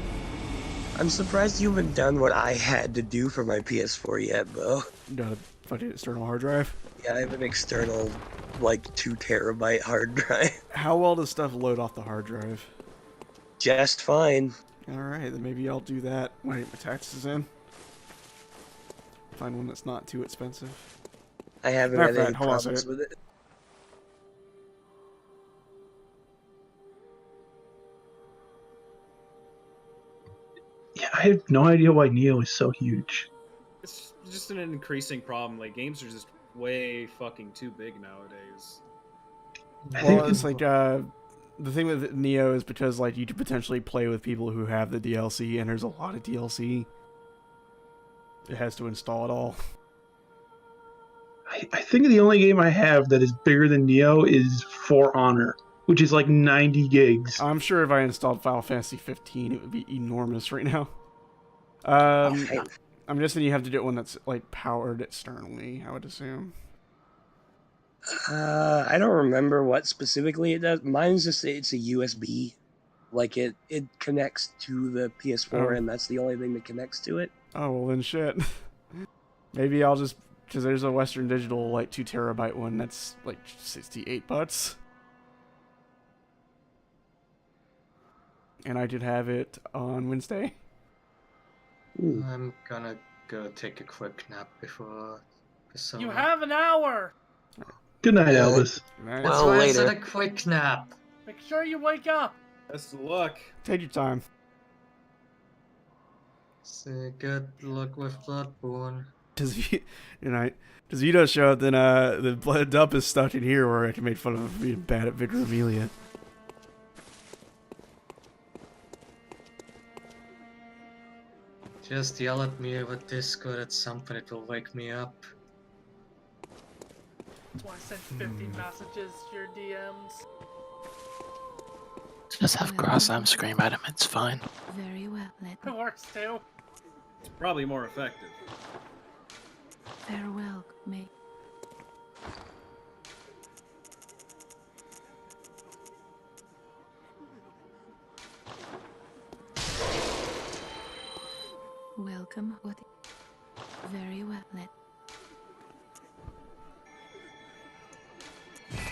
I'm surprised you haven't done what I had to do for my PS4 yet, Bo. Got a fucking external hard drive. Yeah, I have an external, like, 2 terabyte hard drive. How well does stuff load off the hard drive? Just fine. Alright, then maybe I'll do that when I get my taxes in. Find one that's not too expensive. I haven't had any problems with it. Yeah, I have no idea why Neo is so huge. It's just an increasing problem. Like, games are just way fucking too big nowadays. Well, it's like, the thing with Neo is because, like, you could potentially play with people who have the DLC, and there's a lot of DLC. It has to install it all. I think the only game I have that is bigger than Neo is For Honor, which is like 90 gigs. I'm sure if I installed Final Fantasy 15, it would be enormous right now. I'm guessing you have to get one that's, like, powered externally, I would assume. I don't remember what specifically it does. Mine's just, it's a USB. Like, it connects to the PS4, and that's the only thing that connects to it. Oh, well then shit. Maybe I'll just... Because there's a Western Digital, like, 2 terabyte one that's, like, $68. And I did have it on Wednesday. I'm gonna go take a quick nap before Persona. You have an hour! Good night, Elvis. Well, why is it a quick nap? Make sure you wake up! Best of luck. Take your time. So good luck with Bloodborne. Does you don't show up, then the blood dump is stuck in here where I can make fun of him being bad at Victor Amelia. Just yell at me over Discord at some point, it will wake me up. That's why I sent 50 messages to your DMs. Just have Grassam scream at him, it's fine. Very well, let It works too. It's probably more effective. farewell, mate. Welcome, what? Very well.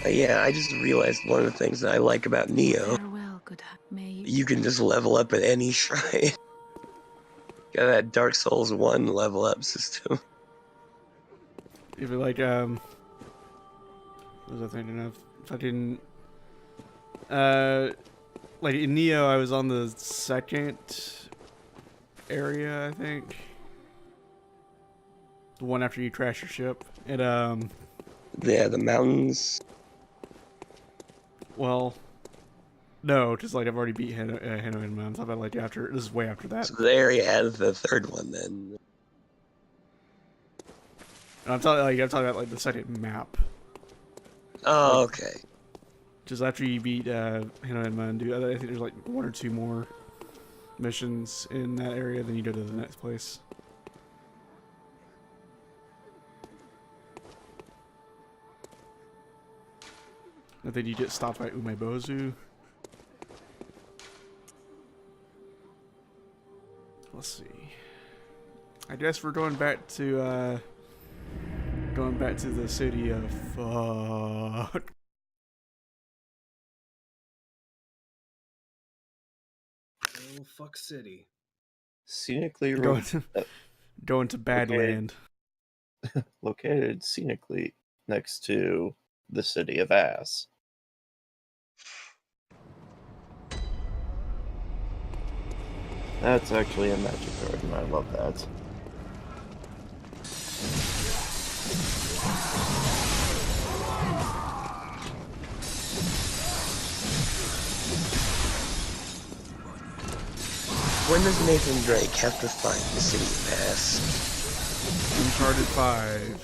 Yeah, I just realized one of the things that I like about Neo. Farewell, good may you. You can just level up at any shrine. Got that Dark Souls 1 level up system. If you like, what was I thinking of? Fucking, like in Neo, I was on the second area, I think. The one after you crash your ship. And, Yeah, the mountains. well, no, just like I've already beat Hano and Mountains. How about like after, this is way after that. So there you have the third one then. And I'm talking about like the second map. Oh, like, okay. Just after you beat Hano and Mountain, I think there's like 1 or 2 more missions in that area, then you go to the next place. I think you get stopped by Umebozu. Let's see. I guess we're going back to the city of fuck. Oh, fuck city. Scenically going to Badland. Located scenically next to the city of Ass. That's actually a magic card, and I love that. When does Nathan Drake have to find the city of Ass? Uncharted 5.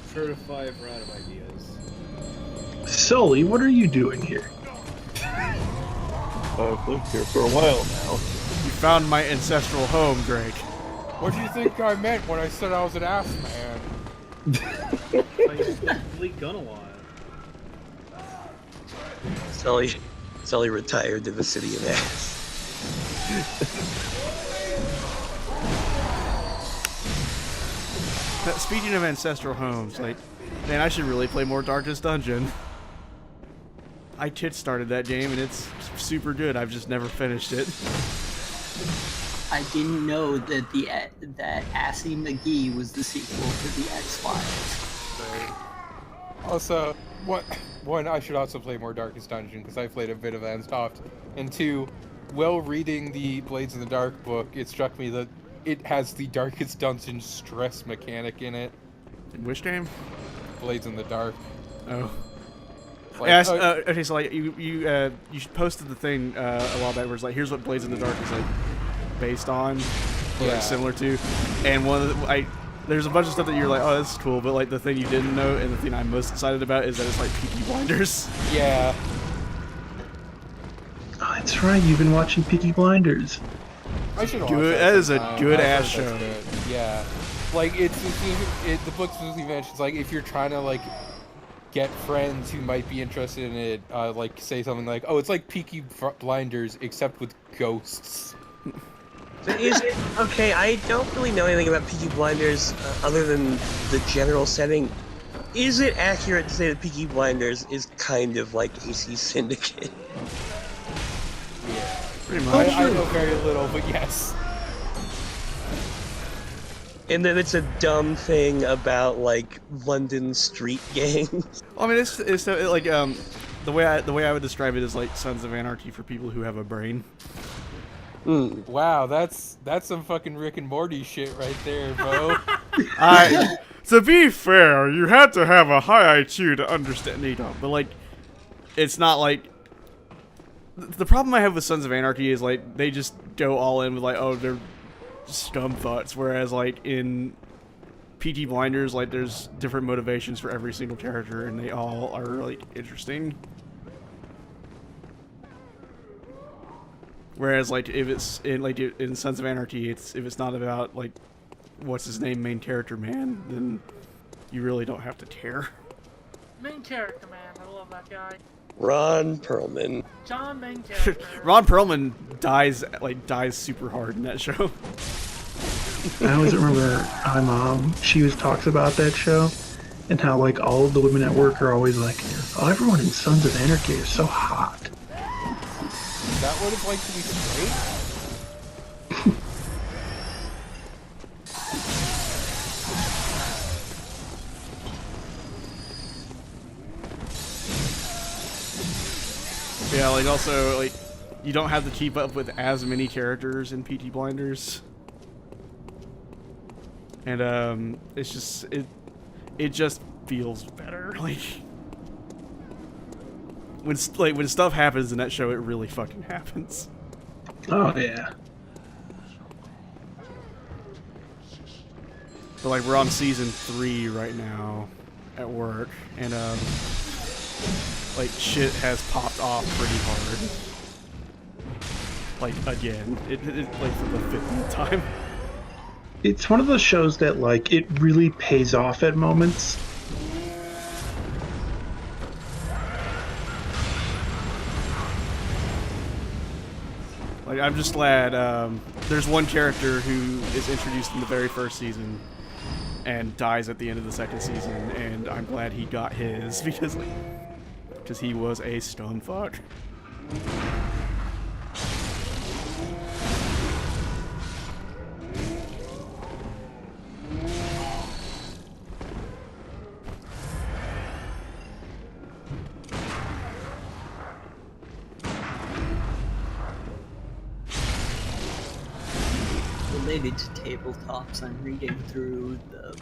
Uncharted 5, we're out of ideas. Sully, what are you doing here? I've lived here for a while now. You found my ancestral home, Drake. What do you think I meant when I said I was an ass man? Like, complete gun a lot. Sully retired to the city of Ass. Speaking of ancestral homes, like, man, I should really play more Darkest Dungeon. I kick-started that game and it's super good. I've just never finished it. I didn't know that that Assy McGee was the sequel to the X-Files. Also, one, I should also play more Darkest Dungeon because I played a bit of Ansoft. And 2, while reading the Blades in the Dark book, it struck me that it has the Darkest Dungeon stress mechanic in it. In which game? Blades in the Dark. Oh. Like, yeah, okay, so like you posted the thing a while back where it's like, here's what Blades in the Dark is like based on, or like similar to, and one of the, there's a bunch of stuff that you're like, oh, this is cool, but like the thing you didn't know and the thing I'm most excited about is that it's like Peaky Blinders. Yeah. Oh, that's right. You've been watching Peaky Blinders. I should watch Good. That is a good ass show. Good. Yeah. Like the book specifically mentions like if you're trying to like get friends who might be interested in it, like say something like, "Oh, it's like Peaky Blinders except with ghosts." Is it okay? I don't really know anything about Peaky Blinders other than the general setting. Is it accurate to say that Peaky Blinders is kind of like AC Syndicate? Yeah, pretty much. I know very little, but yes. And then it's a dumb thing about like London street gangs. I mean, it's like the way I would describe it is like Sons of Anarchy for people who have a brain. Wow, that's some fucking Rick and Morty shit right there, Bo. To be fair, you had to have a high IQ to understand. No, you don't. But like, it's not like. The problem I have with Sons of Anarchy is like they just go all in with like, oh, they're scum thoughts, whereas like in Peaky Blinders, like there's different motivations for every single character, and they all are like interesting. Whereas like if it's in Sons of Anarchy, if it's not about like what's his name, main character man, then you really don't have to care. Main character man, I love that guy. Ron Perlman. John, main character. Ron Perlman dies super hard in that show. I always remember my mom, she always talks about that show and how like all of the women at work are always like, oh, everyone in Sons of Anarchy is so hot. Is that what it's like to be straight? Yeah, like also like you don't have to keep up with as many characters in PT Blinders. And it's just it just feels better. Like when stuff happens in that show, it really fucking happens. Oh yeah. But like we're on season 3 right now at work, and like shit has popped off pretty hard. Like again, it like for the 50th time. It's one of those shows that like it really pays off at moments. Like I'm just glad there's one character who is introduced in the very first season and dies at the end of the second season, and I'm glad he got his because he was a stone fuck. Related to tabletops, I'm reading through the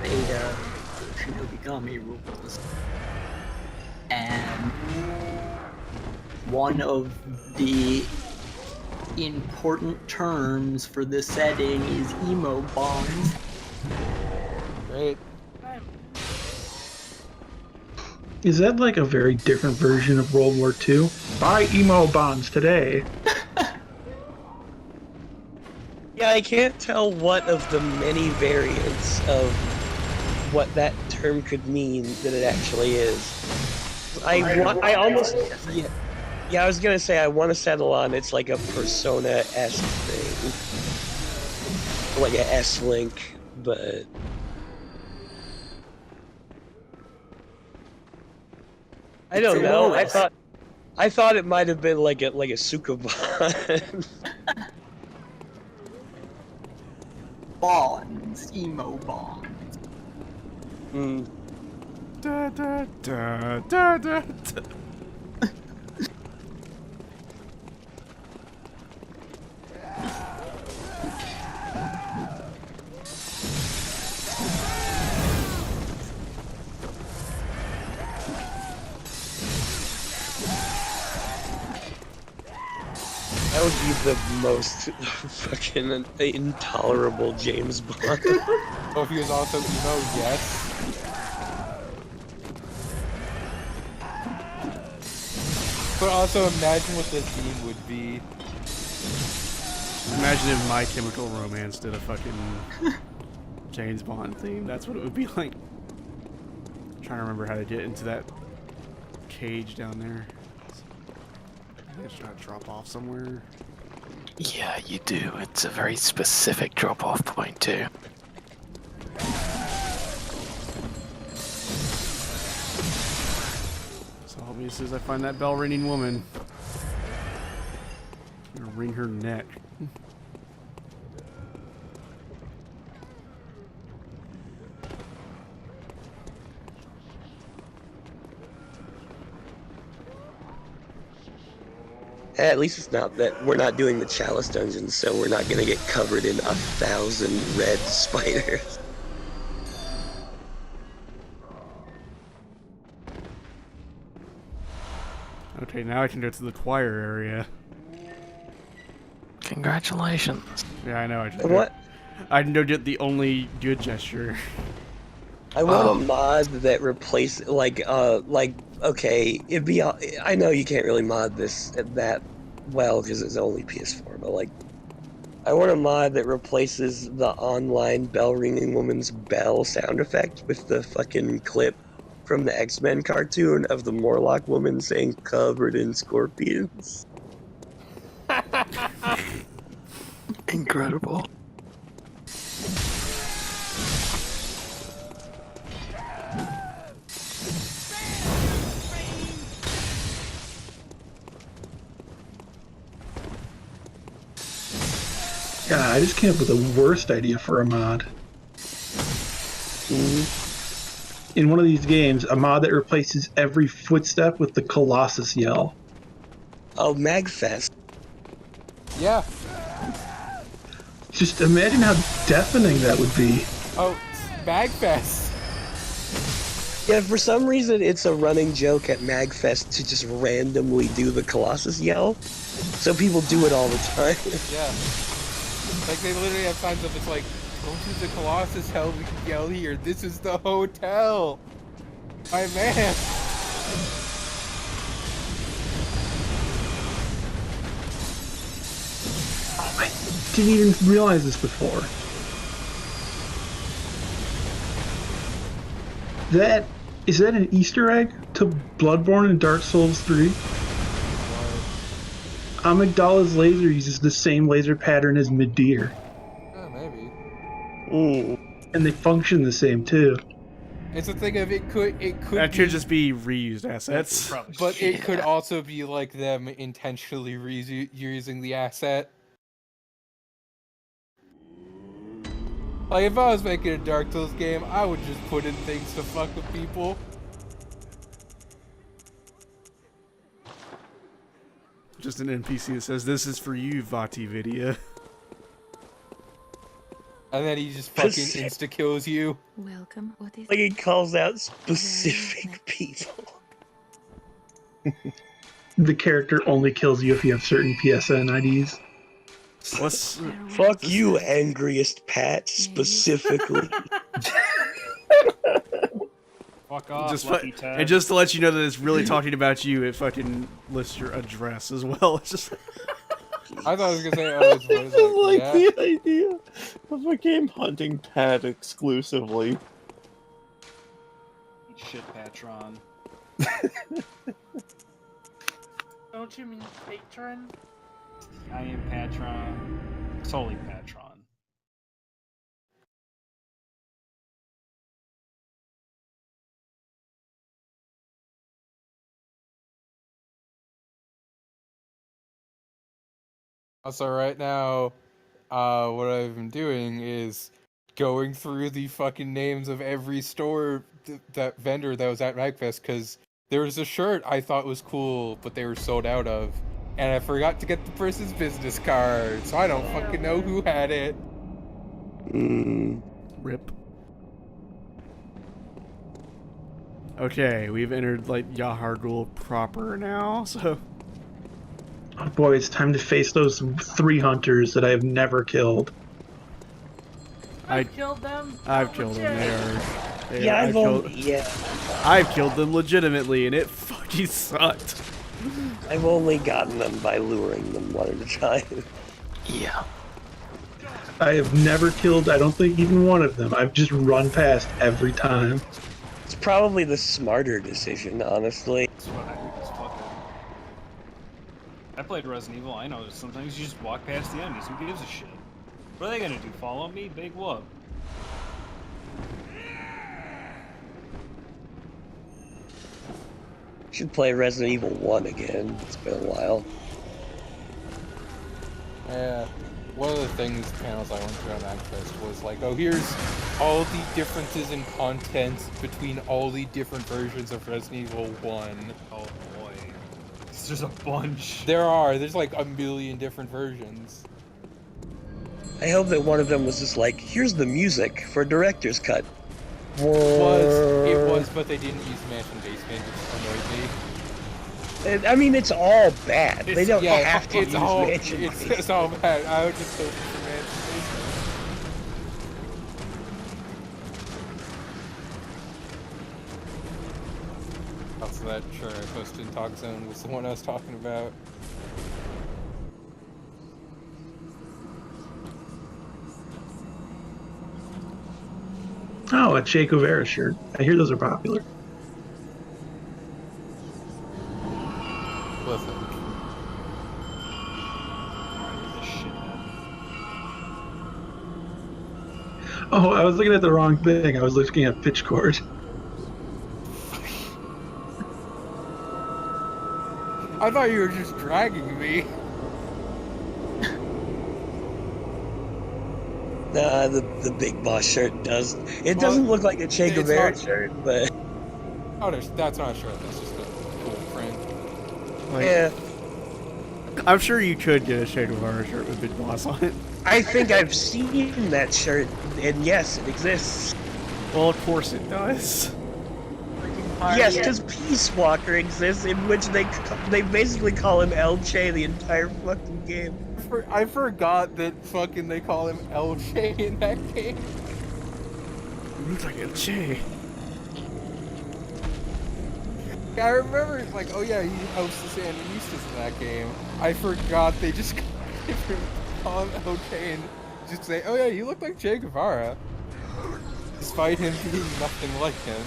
beta for Shinobigami Rules, and one of the important terms for this setting is emo bonds. Great. Is that like a very different version of World War II? Buy emo bonds today. Yeah, I can't tell what of the many variants of what that term could mean that it actually is. I almost yeah, I was gonna say I want to settle on it's like a Persona-esque thing, like a S-Link, but I don't know. I thought it might have been like a Sukuban. Bonds, emo bonds. Da, da, da, da, da, da. That would be the most fucking intolerable James Bond. Oh, if he was also emo, yes. But also imagine what the theme would be. Imagine if My Chemical Romance did a fucking James Bond theme. That's what it would be like. I'm trying to remember how to get into that cage down there. I just try to drop off somewhere. Yeah, you do. It's a very specific drop-off point too. So help me as soon as I find that bell ringing woman. I'm gonna wring her neck. At least it's not that we're not doing the Chalice dungeons, so we're not gonna get covered in 1,000 red spiders. Okay, now I can go to the choir area. Congratulations. Yeah, I know. What? I can go get the only good gesture. I want a mod that replaces, okay, it'd be, I know you can't really mod this that well because it's only PS4, but I want a mod that replaces the online bell ringing woman's bell sound effect with the fucking clip from the X-Men cartoon of the Morlock woman saying covered in scorpions. Incredible. God, I just came up with the worst idea for a mod. In one of these games, a mod that replaces every footstep with the Colossus yell. Oh, Magfest. Yeah. Just imagine how deafening that would be. Oh, Magfest. Yeah, for some reason, it's a running joke at Magfest to just randomly do the Colossus yell. So people do it all the time. Yeah. Like, they literally have signs up, it's like, go to the Colossus yell here. This is the hotel. My man. I didn't even realize this before. Is that an Easter egg to Bloodborne and Dark Souls 3? Amygdala's laser uses the same laser pattern as Midir. Oh, maybe. And they function the same too. It's a thing of it could That could just be reused assets. But it could also be like them intentionally reusing the asset. Like, if I was making a Dark Souls game, I would just put in things to fuck with people. Just an NPC that says, "This is for you, Vati Vidya." And then he just fucking insta-kills you. Welcome. What is Like, he calls out specific people. The character only kills you if you have certain PSN IDs. Fuck you, angriest Pat, specifically. Fuck off, Just Lucky Ted. and just to let you know that it's really talking about you, it fucking lists your address as well. It's just. I thought I was gonna say, oh, it's I just like the idea of a game hunting Pat exclusively. Shit, Patron. Don't you mean patron? I am Patron. Solely Patron. Also, right now, what I've been doing is going through the fucking names of every store, that vendor that was at Magfest, because there was a shirt I thought was cool, but they were sold out of, and I forgot to get the person's business card, so I don't fucking know who had it. Rip. Okay, we've entered, like, Yahar'gul proper now, so... Oh boy, it's time to face those 3 hunters that I have never killed. I've killed them. I've killed them. I've killed them legitimately, and it fucking sucked. I've only gotten them by luring them one at a time. Yeah. I have never killed, I don't think, even one of them. I've just run past every time. It's probably the smarter decision, honestly. That's what I do. Just fuck it. I played Resident Evil. I know sometimes you just walk past the enemies. Who gives a shit? What are they gonna do? Follow me? Big whoop. Should play Resident Evil 1 again. It's been a while. Yeah. One of the things, panels I went through on Magfest was like, oh, here's all the differences in content between all the different versions of Resident Evil 1. Oh boy. There's a bunch. There's like a million different versions. I hope that one of them was just like, here's the music for director's cut. It was, but they didn't use Mansion Basement, which annoyed me. I mean, it's all bad. They don't have to use Mansion Basement. It's all bad. I would just go for Mansion Basement. Also, that shirt I posted in Talk Zone was the one I was talking about. Oh, a Che Guevara shirt. I hear those are popular. Listen. Oh, I was looking at the wrong thing. I was looking at Pitchcord. I thought you were just dragging me. The big boss shirt does. It doesn't look like a Che it's Guevara not- shirt, but Oh, that's not a shirt. That's just a cool print. Like, yeah. I'm sure you could get a Che Guevara shirt with Big Boss on it. I think I've seen that shirt, and yes, it exists. Well, of course it does. Yes, because Peace Walker exists, in which they basically call him El Che the entire fucking game. I forgot that fucking they call him LJ in that game. It looks like El Che. I remember, like, oh yeah, he hosts the San Eustace in that game. I forgot they just call him LJ and just say, oh yeah, you look like Che Guevara. Despite him being nothing like him.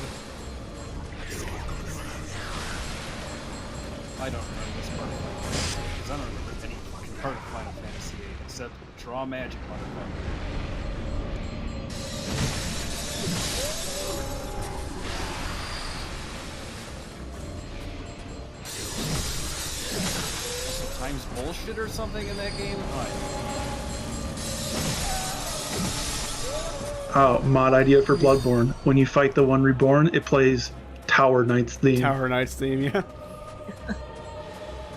I don't remember this part of Final Fantasy because I don't remember any fucking part of Final Fantasy VIII except Draw Magic, motherfucker. Also, time's bullshit or something in that game? Oh, mod idea for Bloodborne. When you fight the one reborn, it plays Tower Knight's theme. Tower Knight's theme, yeah.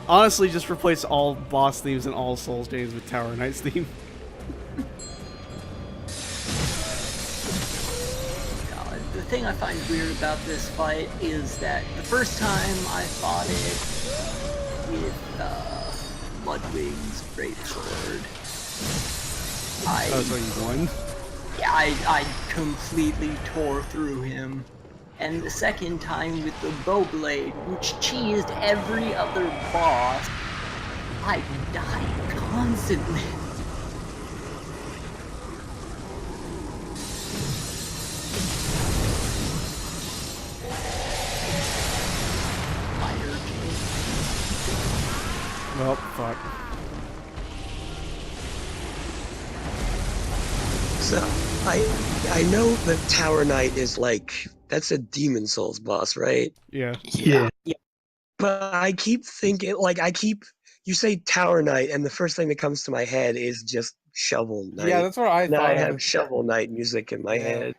Honestly, just replace all boss themes in all Souls games with Tower Knight's theme. The thing I find weird about this fight is that the first time I fought it with Bloodwing's greatsword, Oh, so you won? Yeah, I completely tore through him. And the second time with the Bowblade, which cheesed every other boss, I died constantly. Well, fuck. So I know that Tower Knight is like, that's a Demon Souls boss, right? Yeah. Yeah. But I keep thinking, like, you say Tower Knight, and the first thing that comes to my head is just Shovel Knight. Yeah, that's what I now thought. I have Shovel Knight music in my head.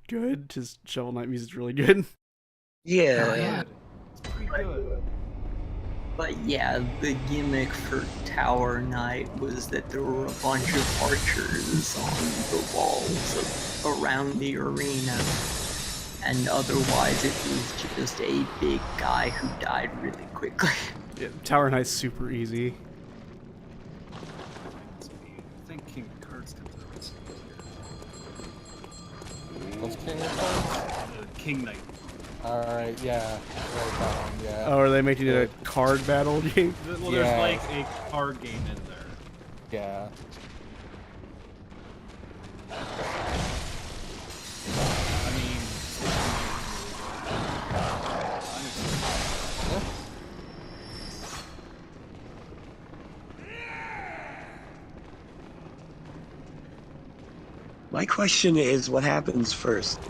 Good. Just Shovel Knight music's really good. Yeah. Oh, yeah. It's pretty good. But yeah, the gimmick for Tower Knight was that there were a bunch of archers on the walls around the arena. And otherwise it was just a big guy who died really quickly. Yeah, Tower Knight's super easy. I think King Cards comes out this What's King of Cards? King Knight. Alright, yeah. Right, that one, yeah. Oh, are they making it a card battle game? Well, there's like a card game in there. Yeah. I mean, My question is, what happens first?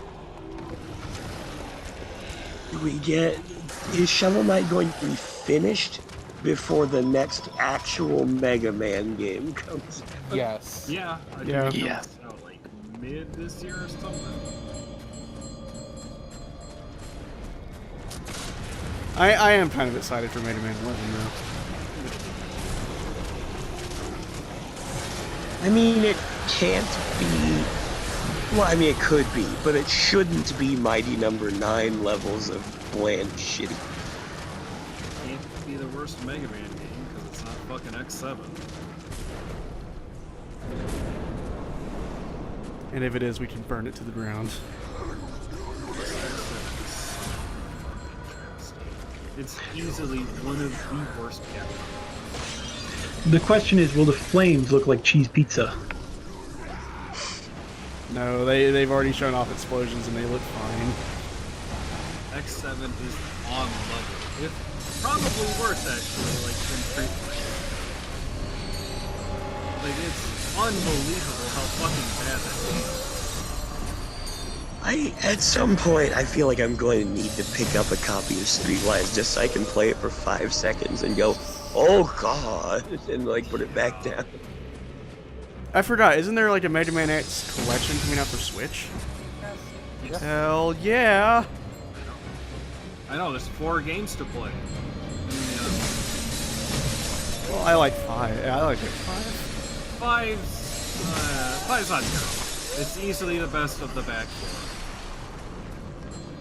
Is Shovel Knight going to be finished before the next actual Mega Man game comes out? Yes. Yeah. I think Yeah. it Yeah. comes out like mid this year or something. I am kind of excited for Mega Man 11 though. I mean, it can't be... Well, I mean, it could be, but it shouldn't be Mighty Number 9 levels of bland shitty. Can't be the worst Mega Man game because it's not fucking X7. And if it is, we can burn it to the ground. It's easily one of the worst games. The question is, will the flames look like cheese pizza? No, they've already shown off explosions and they look fine. X7 is on level. If probably worse actually, like than Street Fighter. Like it's unbelievable how fucking bad that game is. At some point, I feel like I'm going to need to pick up a copy of Streetwise just so I can play it for 5 seconds and go, oh god, and like put it back down. I forgot. Isn't there like a Mega Man X collection coming out for Switch? Yes. Hell yeah! I know, there's 4 games to play. Well, I like 5. Yeah, I like it. 5. Five's not terrible. It's easily the best of the back 4.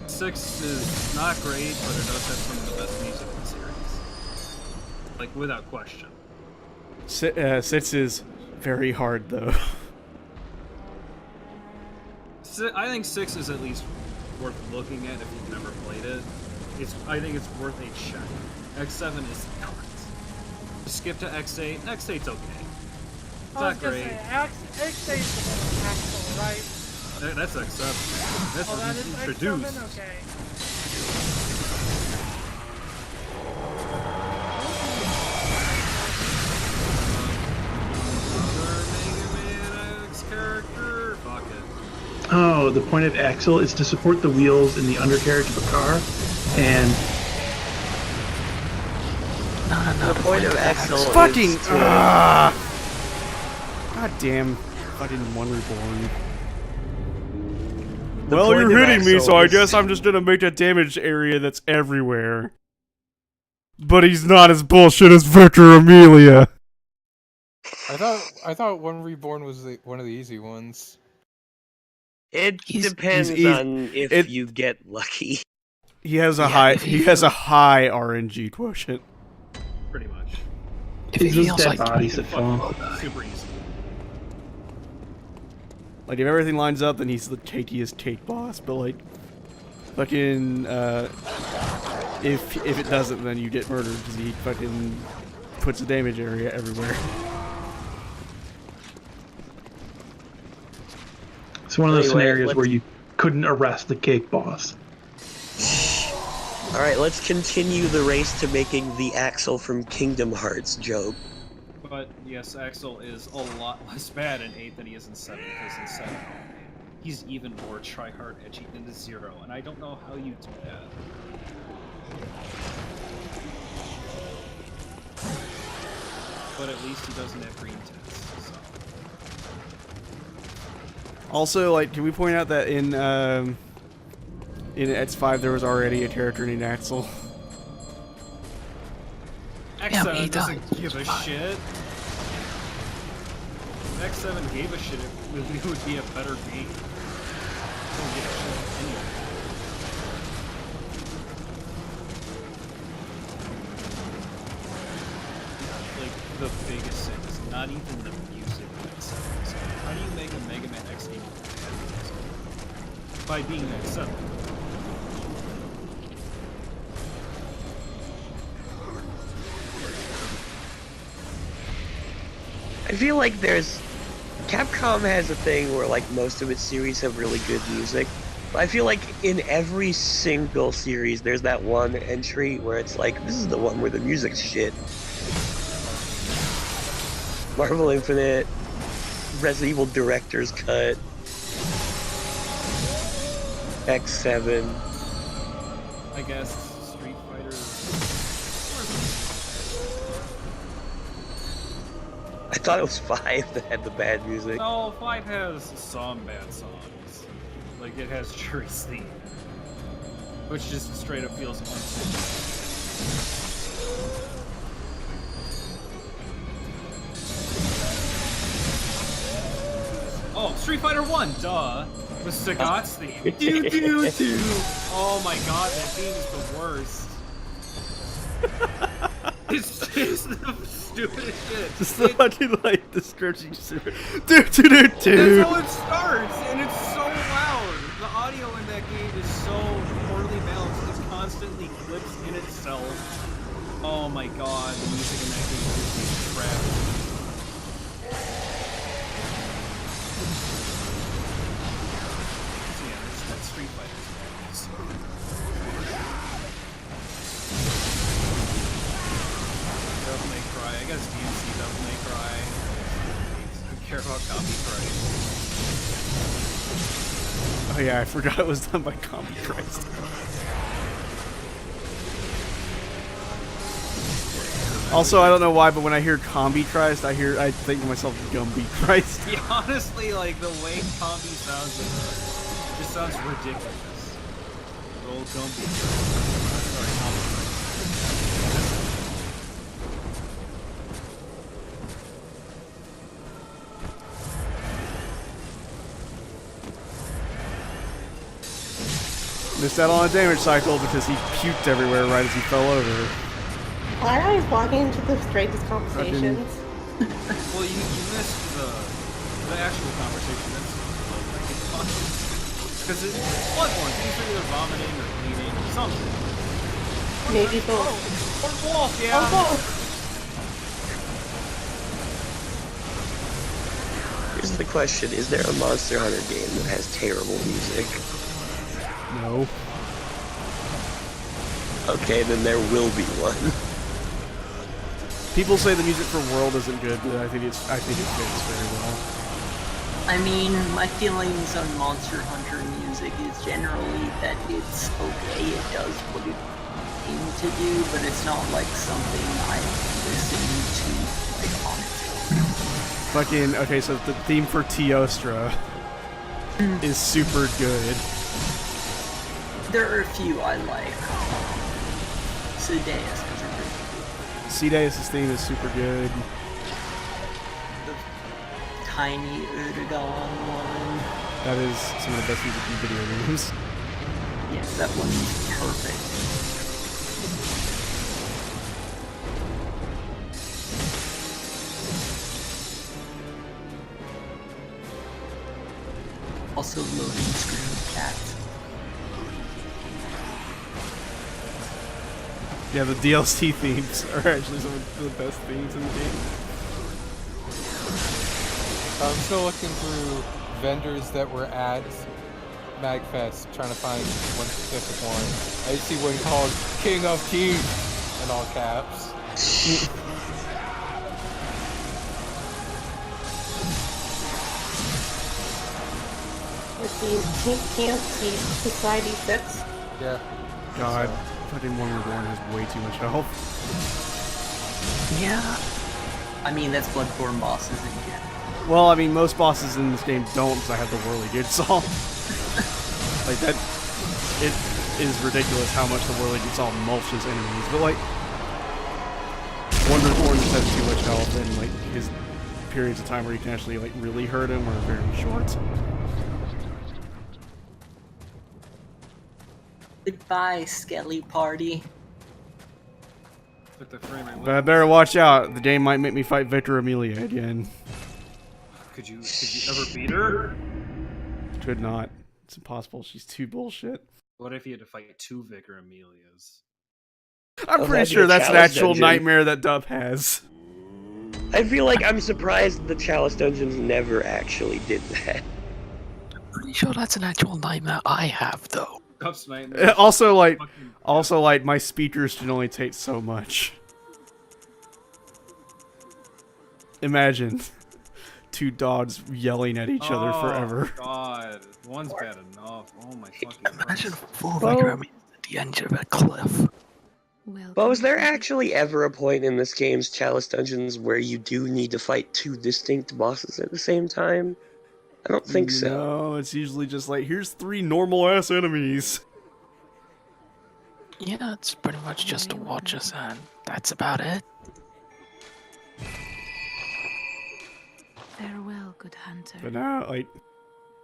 6 is not great, but it does have some of the best music in the series. Like, without question. 6 is very hard, though. I think 6 is at least worth looking at if you've never played it. I think it's worth a check. X7 is not. Skip to X8. X8's okay. It's not great. X8's the one with Axel, right? That's X7. That's Oh, what that he's is introduced. X7? Okay. Character? Fuck it. Oh, the point of Axel is to support the wheels in the undercarriage of a car, and The point of Axel is Fucking to... God damn! Fucking One Reborn. The Well, point you're of hitting me, Axel so I is- guess I'm just gonna make a damage area that's everywhere. But he's not as bullshit as Victor Amelia. I thought One Reborn was one of the easy ones. It depends he's- on if it- you get lucky. He has a Yeah, he has a high RNG quotient. Pretty much. If it's it those feels dead like bodies that fall. Super easy. Like if everything lines up, then he's the tastiest take boss. But like, fucking if it doesn't, then you get murdered because he fucking puts a damage area everywhere. It's one of those Anyway, scenarios let's- where you couldn't arrest the cake boss. Alright, let's continue the race to making the Axel from Kingdom Hearts joke. But yes, Axel is a lot less bad in 8 than he is in 7, because in 7, he's even more try-hard edgy than 0, and I don't know how you do that. But at least he doesn't have green tints, so. Also, like, can we point out that in X5 there was already a character named Axel? X7 he doesn't does. give a shit. If X7 gave a shit, it would be a better game. Don't give a shit anyway. Like, the biggest sin is not even the music of X7. So how do you make a Mega Man X game bad music? By being X7. I feel like Capcom has a thing where like most of its series have really good music. But I feel like in every single series there's that one entry where it's like, this is the one where the music's shit. Marvel Infinite, Resident Evil Director's Cut, X7. I guess Street Fighter. I thought it was 5 that had the bad music. No, 5 has some bad songs. Like, it has Shuri's theme, which just straight up feels unsuited. Oh, Street Fighter 1, duh! With Sagat's theme. Do do do! Oh my god, that theme is the worst. It's the stupidest shit. Just the fucking like description. Do do do do. That's how it starts, and it's so loud. The audio in that game is so poorly balanced. It constantly clips in itself. Oh my god, the music in that game is crap. So yeah, that's Street Fighter's Devil May Cry. I guess DMC Devil May Cry. Who care about copy price? Oh yeah, I forgot it was done by Combi Christ. Also, I don't know why, but when I hear Combi Christ, I think to myself Gumby Christ. Yeah, honestly, like the way Combi sounds, just sounds ridiculous. The old Gumby. Sorry, Combi Christ. Missed out on a damage cycle because he puked everywhere right as he fell over. Why are you walking into the strangest conversations? Well, you missed the actual conversation. That's because it's Bloodborne. Things are either vomiting or bleeding or something. Maybe both. Or both, yeah. Or both. Here's the question: is there a Monster Hunter game that has terrible music? No. Okay, then there will be one. People say the music for World isn't good, but I think it fits very well. I mean, my feelings on Monster Hunter music is generally that it's okay, it does what it aims to do, but it's not like something I listen to like on its own. Fucking, okay, so the theme for Teostra is super good. There are a few I like. Sedeus is a good Sedeus' theme is super good. The tiny Urdagon one. That is some of the best music in video games. Yes, that one's perfect. Also loading screen cats. Yeah, the DLC themes are actually some of the best themes in the game. I'm still looking through vendors that were at MagFest, trying to find one specific one. I see one called King of Teeth in all caps. Let's see, Can't See Society 6. Yeah. God, fucking One Reborn has way too much health. Yeah. I mean, that's Bloodborne bosses in here. Well, I mean, most bosses in this game don't, because I have the Whirly Jigsaw. Like, that... It is ridiculous how much the Whirly Jigsaw mulches enemies, but, like... One Reborn just has too much health, and, like, his periods of time where you can actually, like, really hurt him are very short. Goodbye, Skelly Party. Took the frame rate. But I better watch out. The game might make me fight Victor Amelia again. Could you ever beat her? Could not. It's impossible. She's too bullshit. What if you had to fight two Vicar Amelias? I'm pretty sure that's an actual nightmare that Dub has. I feel like I'm surprised the Chalice Dungeons never actually did that. I'm pretty sure that's an actual nightmare I have, though. Dub's nightmare. Also, like, my speakers can only take so much. Imagine 2 dogs yelling at each other forever. Oh god, one's bad enough. Oh my fucking Imagine 4 Vicar Amelias at the end of a cliff. But was there actually ever a point in this game's Chalice Dungeons where you do need to fight 2 distinct bosses at the same time? I don't think so. No, it's usually just like, here's 3 normal-ass enemies. Yeah, it's pretty much just to watch us, and that's about it. Farewell, good hunter. But now, like...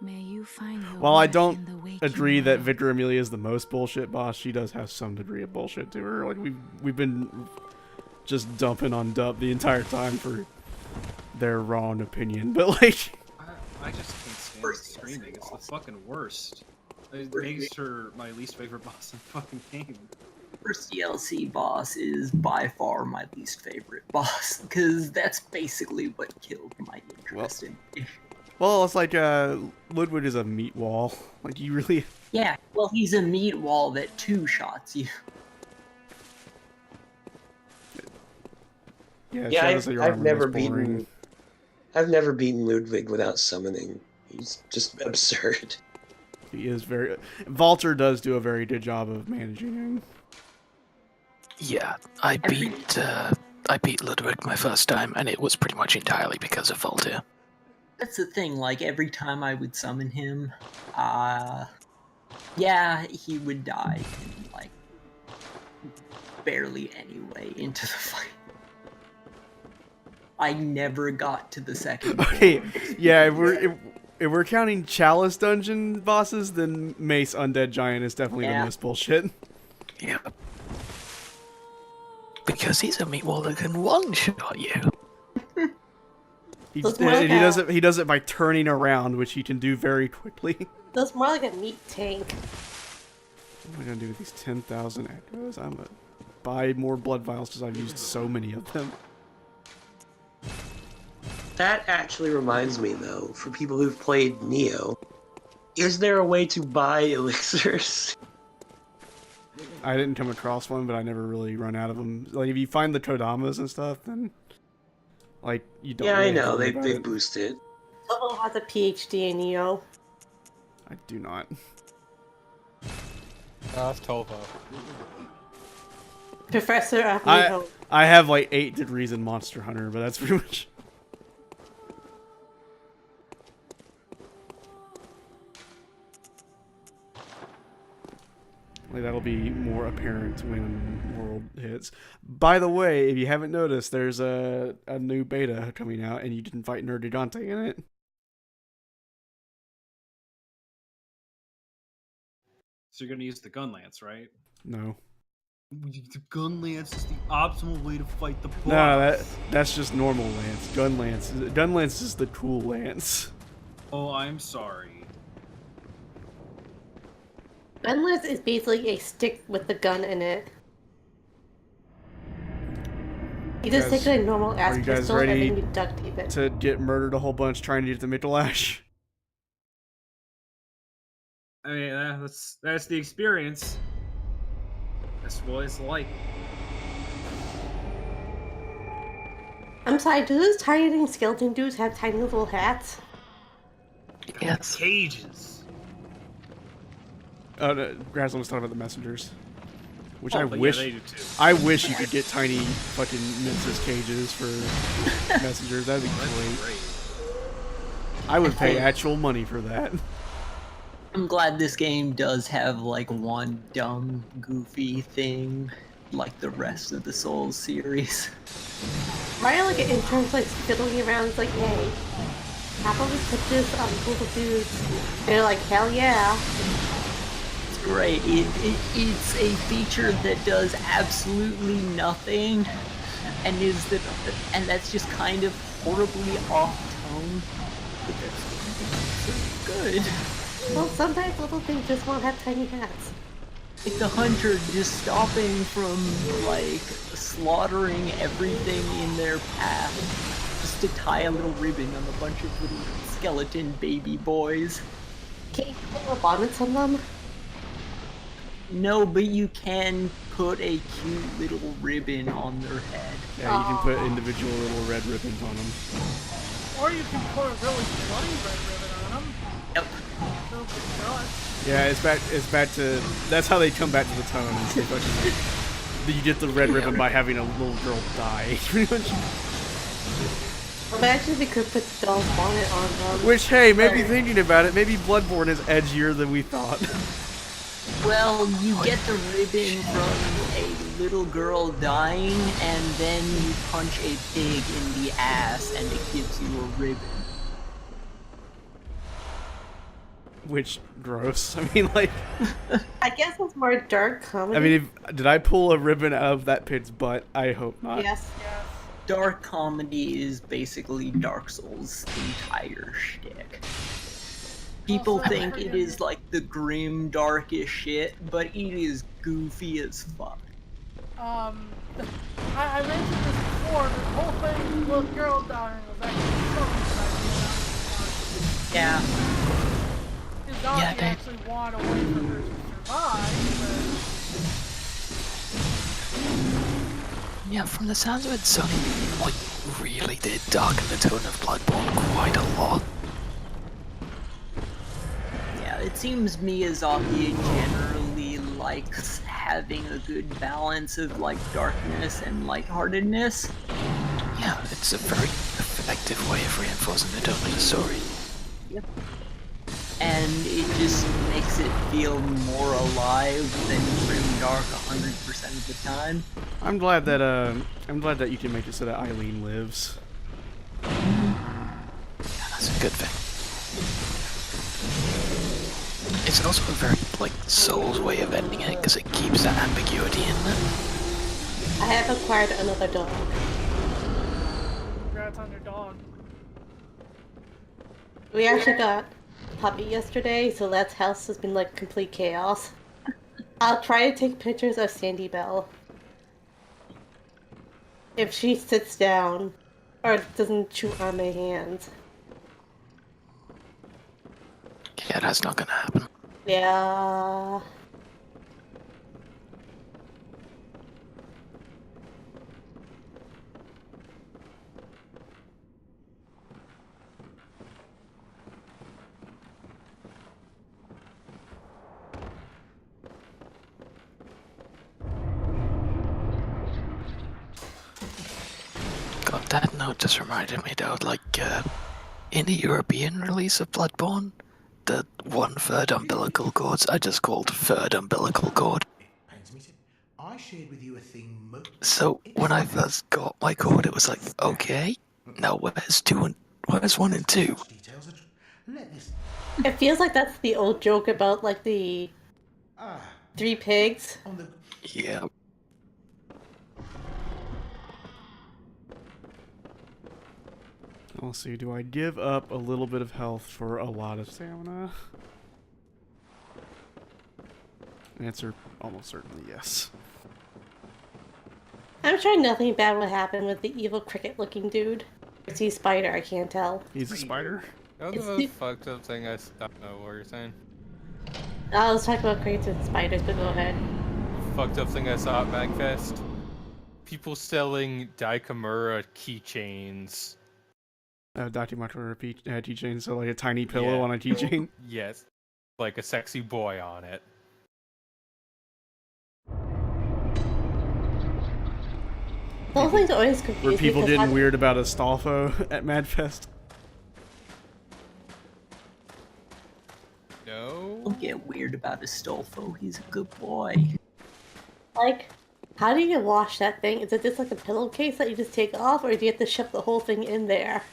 May you find your While I worth don't in the waking agree that world. Victor Amelia is the most bullshit boss, she does have some degree of bullshit to her. Like, we've been just dumping on Dub the entire time for their wrong opinion, but like... I just can't stand the screaming. It's the fucking worst. It makes her my least favorite boss in the fucking game. First DLC boss is by far my least favorite boss, because that's basically what killed my interest in it. Well, it's like, Ludwig is a meat wall. Like, you really... Yeah, well, he's a meat wall that 2-shots you. Yeah, I've never beaten Ludwig without summoning. He's just absurd. He is very... Valter does do a very good job of managing him. Yeah, I beat I beat Ludwig my first time, and it was pretty much entirely because of Voltaire. That's the thing, like, every time I would summon him, yeah, he would die in, like, barely any way into the fight. I never got to the second Okay, floor. yeah, if we're counting Chalice dungeon bosses, then Mace Undead Giant is definitely the most bullshit. Yeah. Because he's a meatball that can one-shot you. He Looks more like he does it by turning around, which he can do very quickly. That's more like a meat tank. What am I gonna do with these 10,000 echoes? I'm gonna buy more blood vials because I've used so many of them. That actually reminds me, though, for people who've played Nioh, is there a way to buy elixirs? I didn't come across one, but I never really run out of them. Like, if you find the Kodamas and stuff, then, like, you don't. Yeah, really I know, have to worry about they it. boost it. Someone has a PhD in Neo. I do not. That's Tolvo. Professor of Neo. I have like 8 degrees in Monster Hunter, but that's pretty much. Like, that'll be more apparent when World hits. By the way, if you haven't noticed, there's a new beta coming out, and you didn't fight Nerdigante in it. So you're gonna use the gun lance, right? No. The gun lance is the optimal way to fight the boss. No, that's just normal lance. Gun lance is the cool lance. Oh, I'm sorry. Gunless is basically a stick with the gun in it. You just take a normal ass Are you guys pistol and ready then you duct tape it. to get murdered a whole bunch trying to get the Mittelage? I mean, that's the experience. That's what it's like. I'm sorry, do those tiny skeleton dudes have tiny little hats? Yes. Cages. Oh, no, Grazzle was talking about the messengers, which Oh, I but yeah, wish. they do too. I wish you could get tiny fucking Nemesis cages for messengers. That'd be great. I would pay actual money for that. I'm glad this game does have, like, one dumb, goofy thing, like the rest of the Souls series. Mario, like, in terms like fiddling around, it's like, hey, how about we put this on little dudes? They're like, hell yeah. It's great. It's a feature that does absolutely nothing, and that's just kind of horribly off-tone. But that's so good. Well, sometimes little things just want to have tiny hats. Like the hunter just stopping from, like, slaughtering everything in their path just to tie a little ribbon on a bunch of little skeleton baby boys. Can't you put bonnets on them? No, but you can put a cute little ribbon on their head. Yeah, you can put individual little red ribbons on them. Or you can put a really bloody red ribbon on them. Yep. Yeah, it's back to. That's how they come back to the tone. Is they fucking, you get the red ribbon by having a little girl die. Pretty much. Imagine if we could put the doll's bonnet on them. Which, hey, maybe thinking about it, maybe Bloodborne is edgier than we thought. Well, you get the ribbon from a little girl dying, and then you punch a pig in the ass, and it gives you a ribbon. Which, gross. I mean, like... I guess it's more dark comedy. I mean, did I pull a ribbon out of that pig's butt? I hope not. Yes. Dark comedy is basically Dark Souls' entire shtick. People think it is like the grim, darkest shit, but it is goofy as fuck. I mentioned this before, the whole thing with little girl dying was actually something that Yeah. His dog actually wanted a way for her to survive, Yeah, from the sounds of it, Sony like really did darken the tone of Bloodborne quite a lot. Yeah, it seems Miyazaki generally likes having a good balance of like darkness and lightheartedness. Yeah, it's a very effective way of reinforcing the tone of the story. Yep. And it just makes it feel more alive than Grimdark 100% of the time. I'm glad that you can make it so that Eileen lives. Yeah, that's a good thing. It's also a very, like, Souls way of ending it, because it keeps that ambiguity in there. I have acquired another dog. Congrats on your dog. We actually got a puppy yesterday, so that house has been like complete chaos. I'll try to take pictures of Sandy Bell. If she sits down or doesn't chew on my hands. Yeah, that's not gonna happen. Yeah. God, that note just reminded me though, like, in the European release of Bloodborne, the 1/3 umbilical cords I just called third umbilical cord. I shared with you a thing So when I first got my cord, it was like, okay, now where's 1 and 2? It feels like that's the old joke about like the 3 pigs. Yeah. Let's see, do I give up a little bit of health for a lot of stamina? Answer, almost certainly yes. I'm sure nothing bad would happen with the evil cricket-looking dude. Is he spider? I can't tell. He's a spider? That was the most fucked up thing I don't know what you're saying. I was talking about crickets and spiders, but go ahead. Fucked up thing I saw at Magfest. People selling Daikamura keychains. Dakimakura keychain, so like a tiny pillow on a keychain? Yes. Like a sexy boy on it. The whole thing's always confusing. Were people getting weird about Astolfo at Madfest? No. Don't get weird about Astolfo. He's a good boy. Like, how do you wash that thing? Is it just like a pillowcase that you just take off, or do you have to shove the whole thing in there?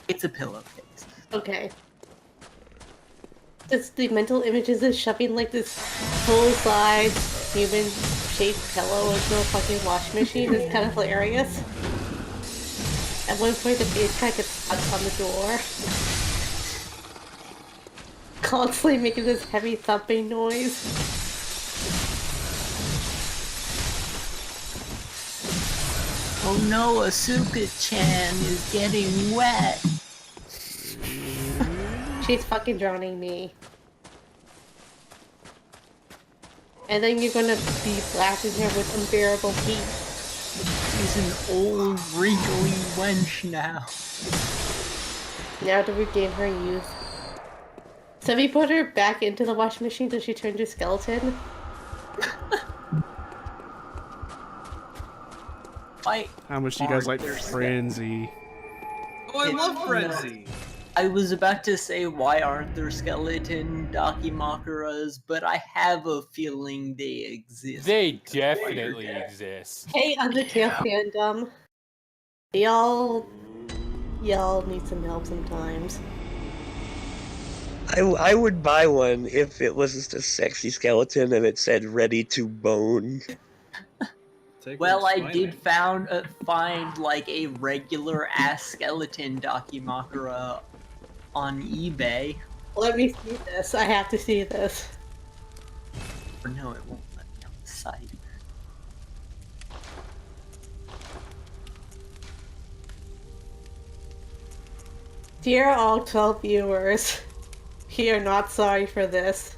It's a pillowcase. Okay. Just the mental images of shoving like this full-size human-shaped pillow into a fucking wash machine is kind of hilarious. At one point, the face guy gets stuck on the door. Constantly making this heavy thumping noise. Oh no, Asuka-chan is getting wet. She's fucking drowning me. And then you're gonna be blasting her with unbearable heat. She's an old, wrinkly wench now. Now to regain her youth. So we put her back into the washing machine till she turned to skeleton. How much do you guys like Frenzy? Oh, I love Frenzy! I was about to say, why aren't there skeleton Dakimakuras, but I have a feeling they exist. They definitely exist. Hey, Undertale fandom. Y'all need some help sometimes. I would buy one if it was just a sexy skeleton and it said "ready to bone." Well, I did find like a regular ass skeleton Dakimakura on eBay. Let me see this. I have to see this. Or no, it won't let me on the site. Dear all 12 viewers, we are not sorry for this.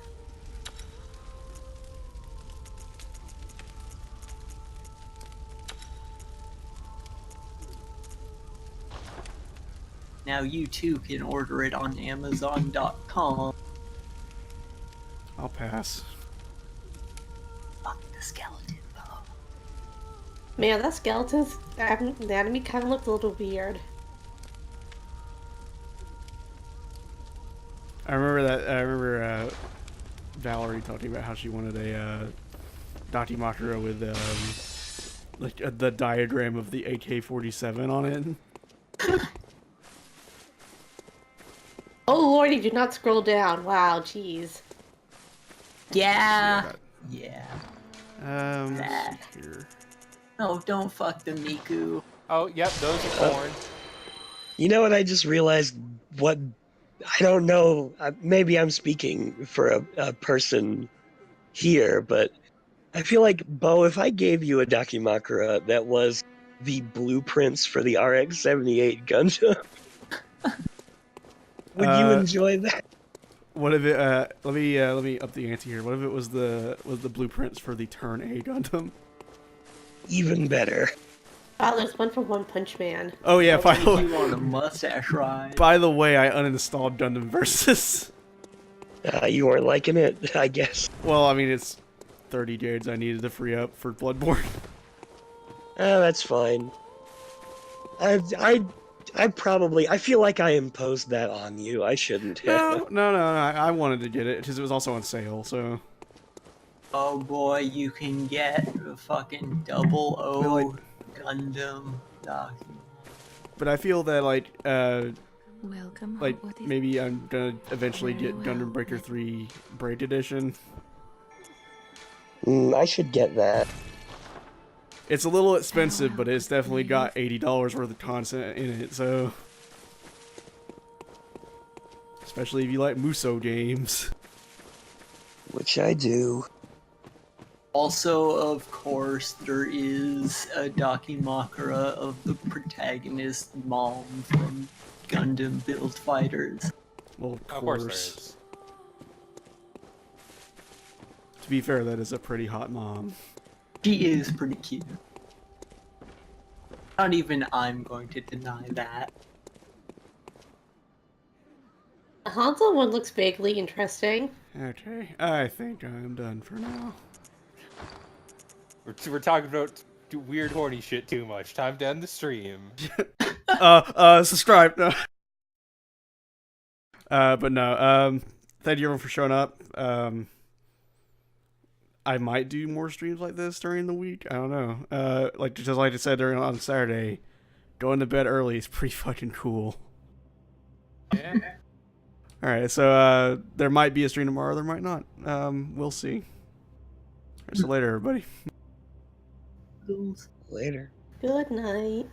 Now you too can order it on Amazon.com. I'll pass. Fuck, this Man, that skeleton's anatomy kind of looked a little weird. I remember Valerie talking about how she wanted a Dakimakura with like the diagram of the AK-47 on it. Oh lordy, do not scroll down. Wow, jeez. Yeah. Yeah. Let's see here. No, don't fuck the Miku. Oh, yep, those are corn. You know what? I just realized what I don't know. Maybe I'm speaking for a person here, but I feel like, Bo, if I gave you a Dakimakura that was the blueprints for the RX-78 Gundam, would you enjoy that? What if it? Let me up the ante here. What if it was the blueprints for the Turn A Gundam? Even better. Wow, there's one from One Punch Man. Oh yeah, finally. You want a mustache ride? By the way, I uninstalled Gundam Versus. You weren't liking it, I guess. Well, I mean, it's 30 jades I needed to free up for Bloodborne. That's fine. I feel like I imposed that on you. I shouldn't have. No. I wanted to get it because it was also on sale. So. Oh boy, you can get a fucking 00 Gundam Daki. But I feel that Welcome. like maybe I'm gonna eventually get Gundam Breaker 3 Braid Edition. I should get that. It's a little expensive, but it's definitely got $80 worth of content in it, so... Especially if you like Muso games. Which I do. Also, of course, there is a Dakimakura of the protagonist mom from Gundam Build Fighters. Well, of Of course. course there is. To be fair, that is a pretty hot mom. She is pretty cute. Not even I'm going to deny that. The Hanzo one looks vaguely interesting. Okay, I think I'm done for now. We're talking about weird horny shit too much. Time to end the stream. Subscribe. No. But no, thank you everyone for showing up. I might do more streams like this during the week. I don't know. Just like I said on Saturday, going to bed early is pretty fucking cool. Yeah. Alright, so there might be a stream tomorrow, there might not. We'll see. So later, everybody. Later. Good night.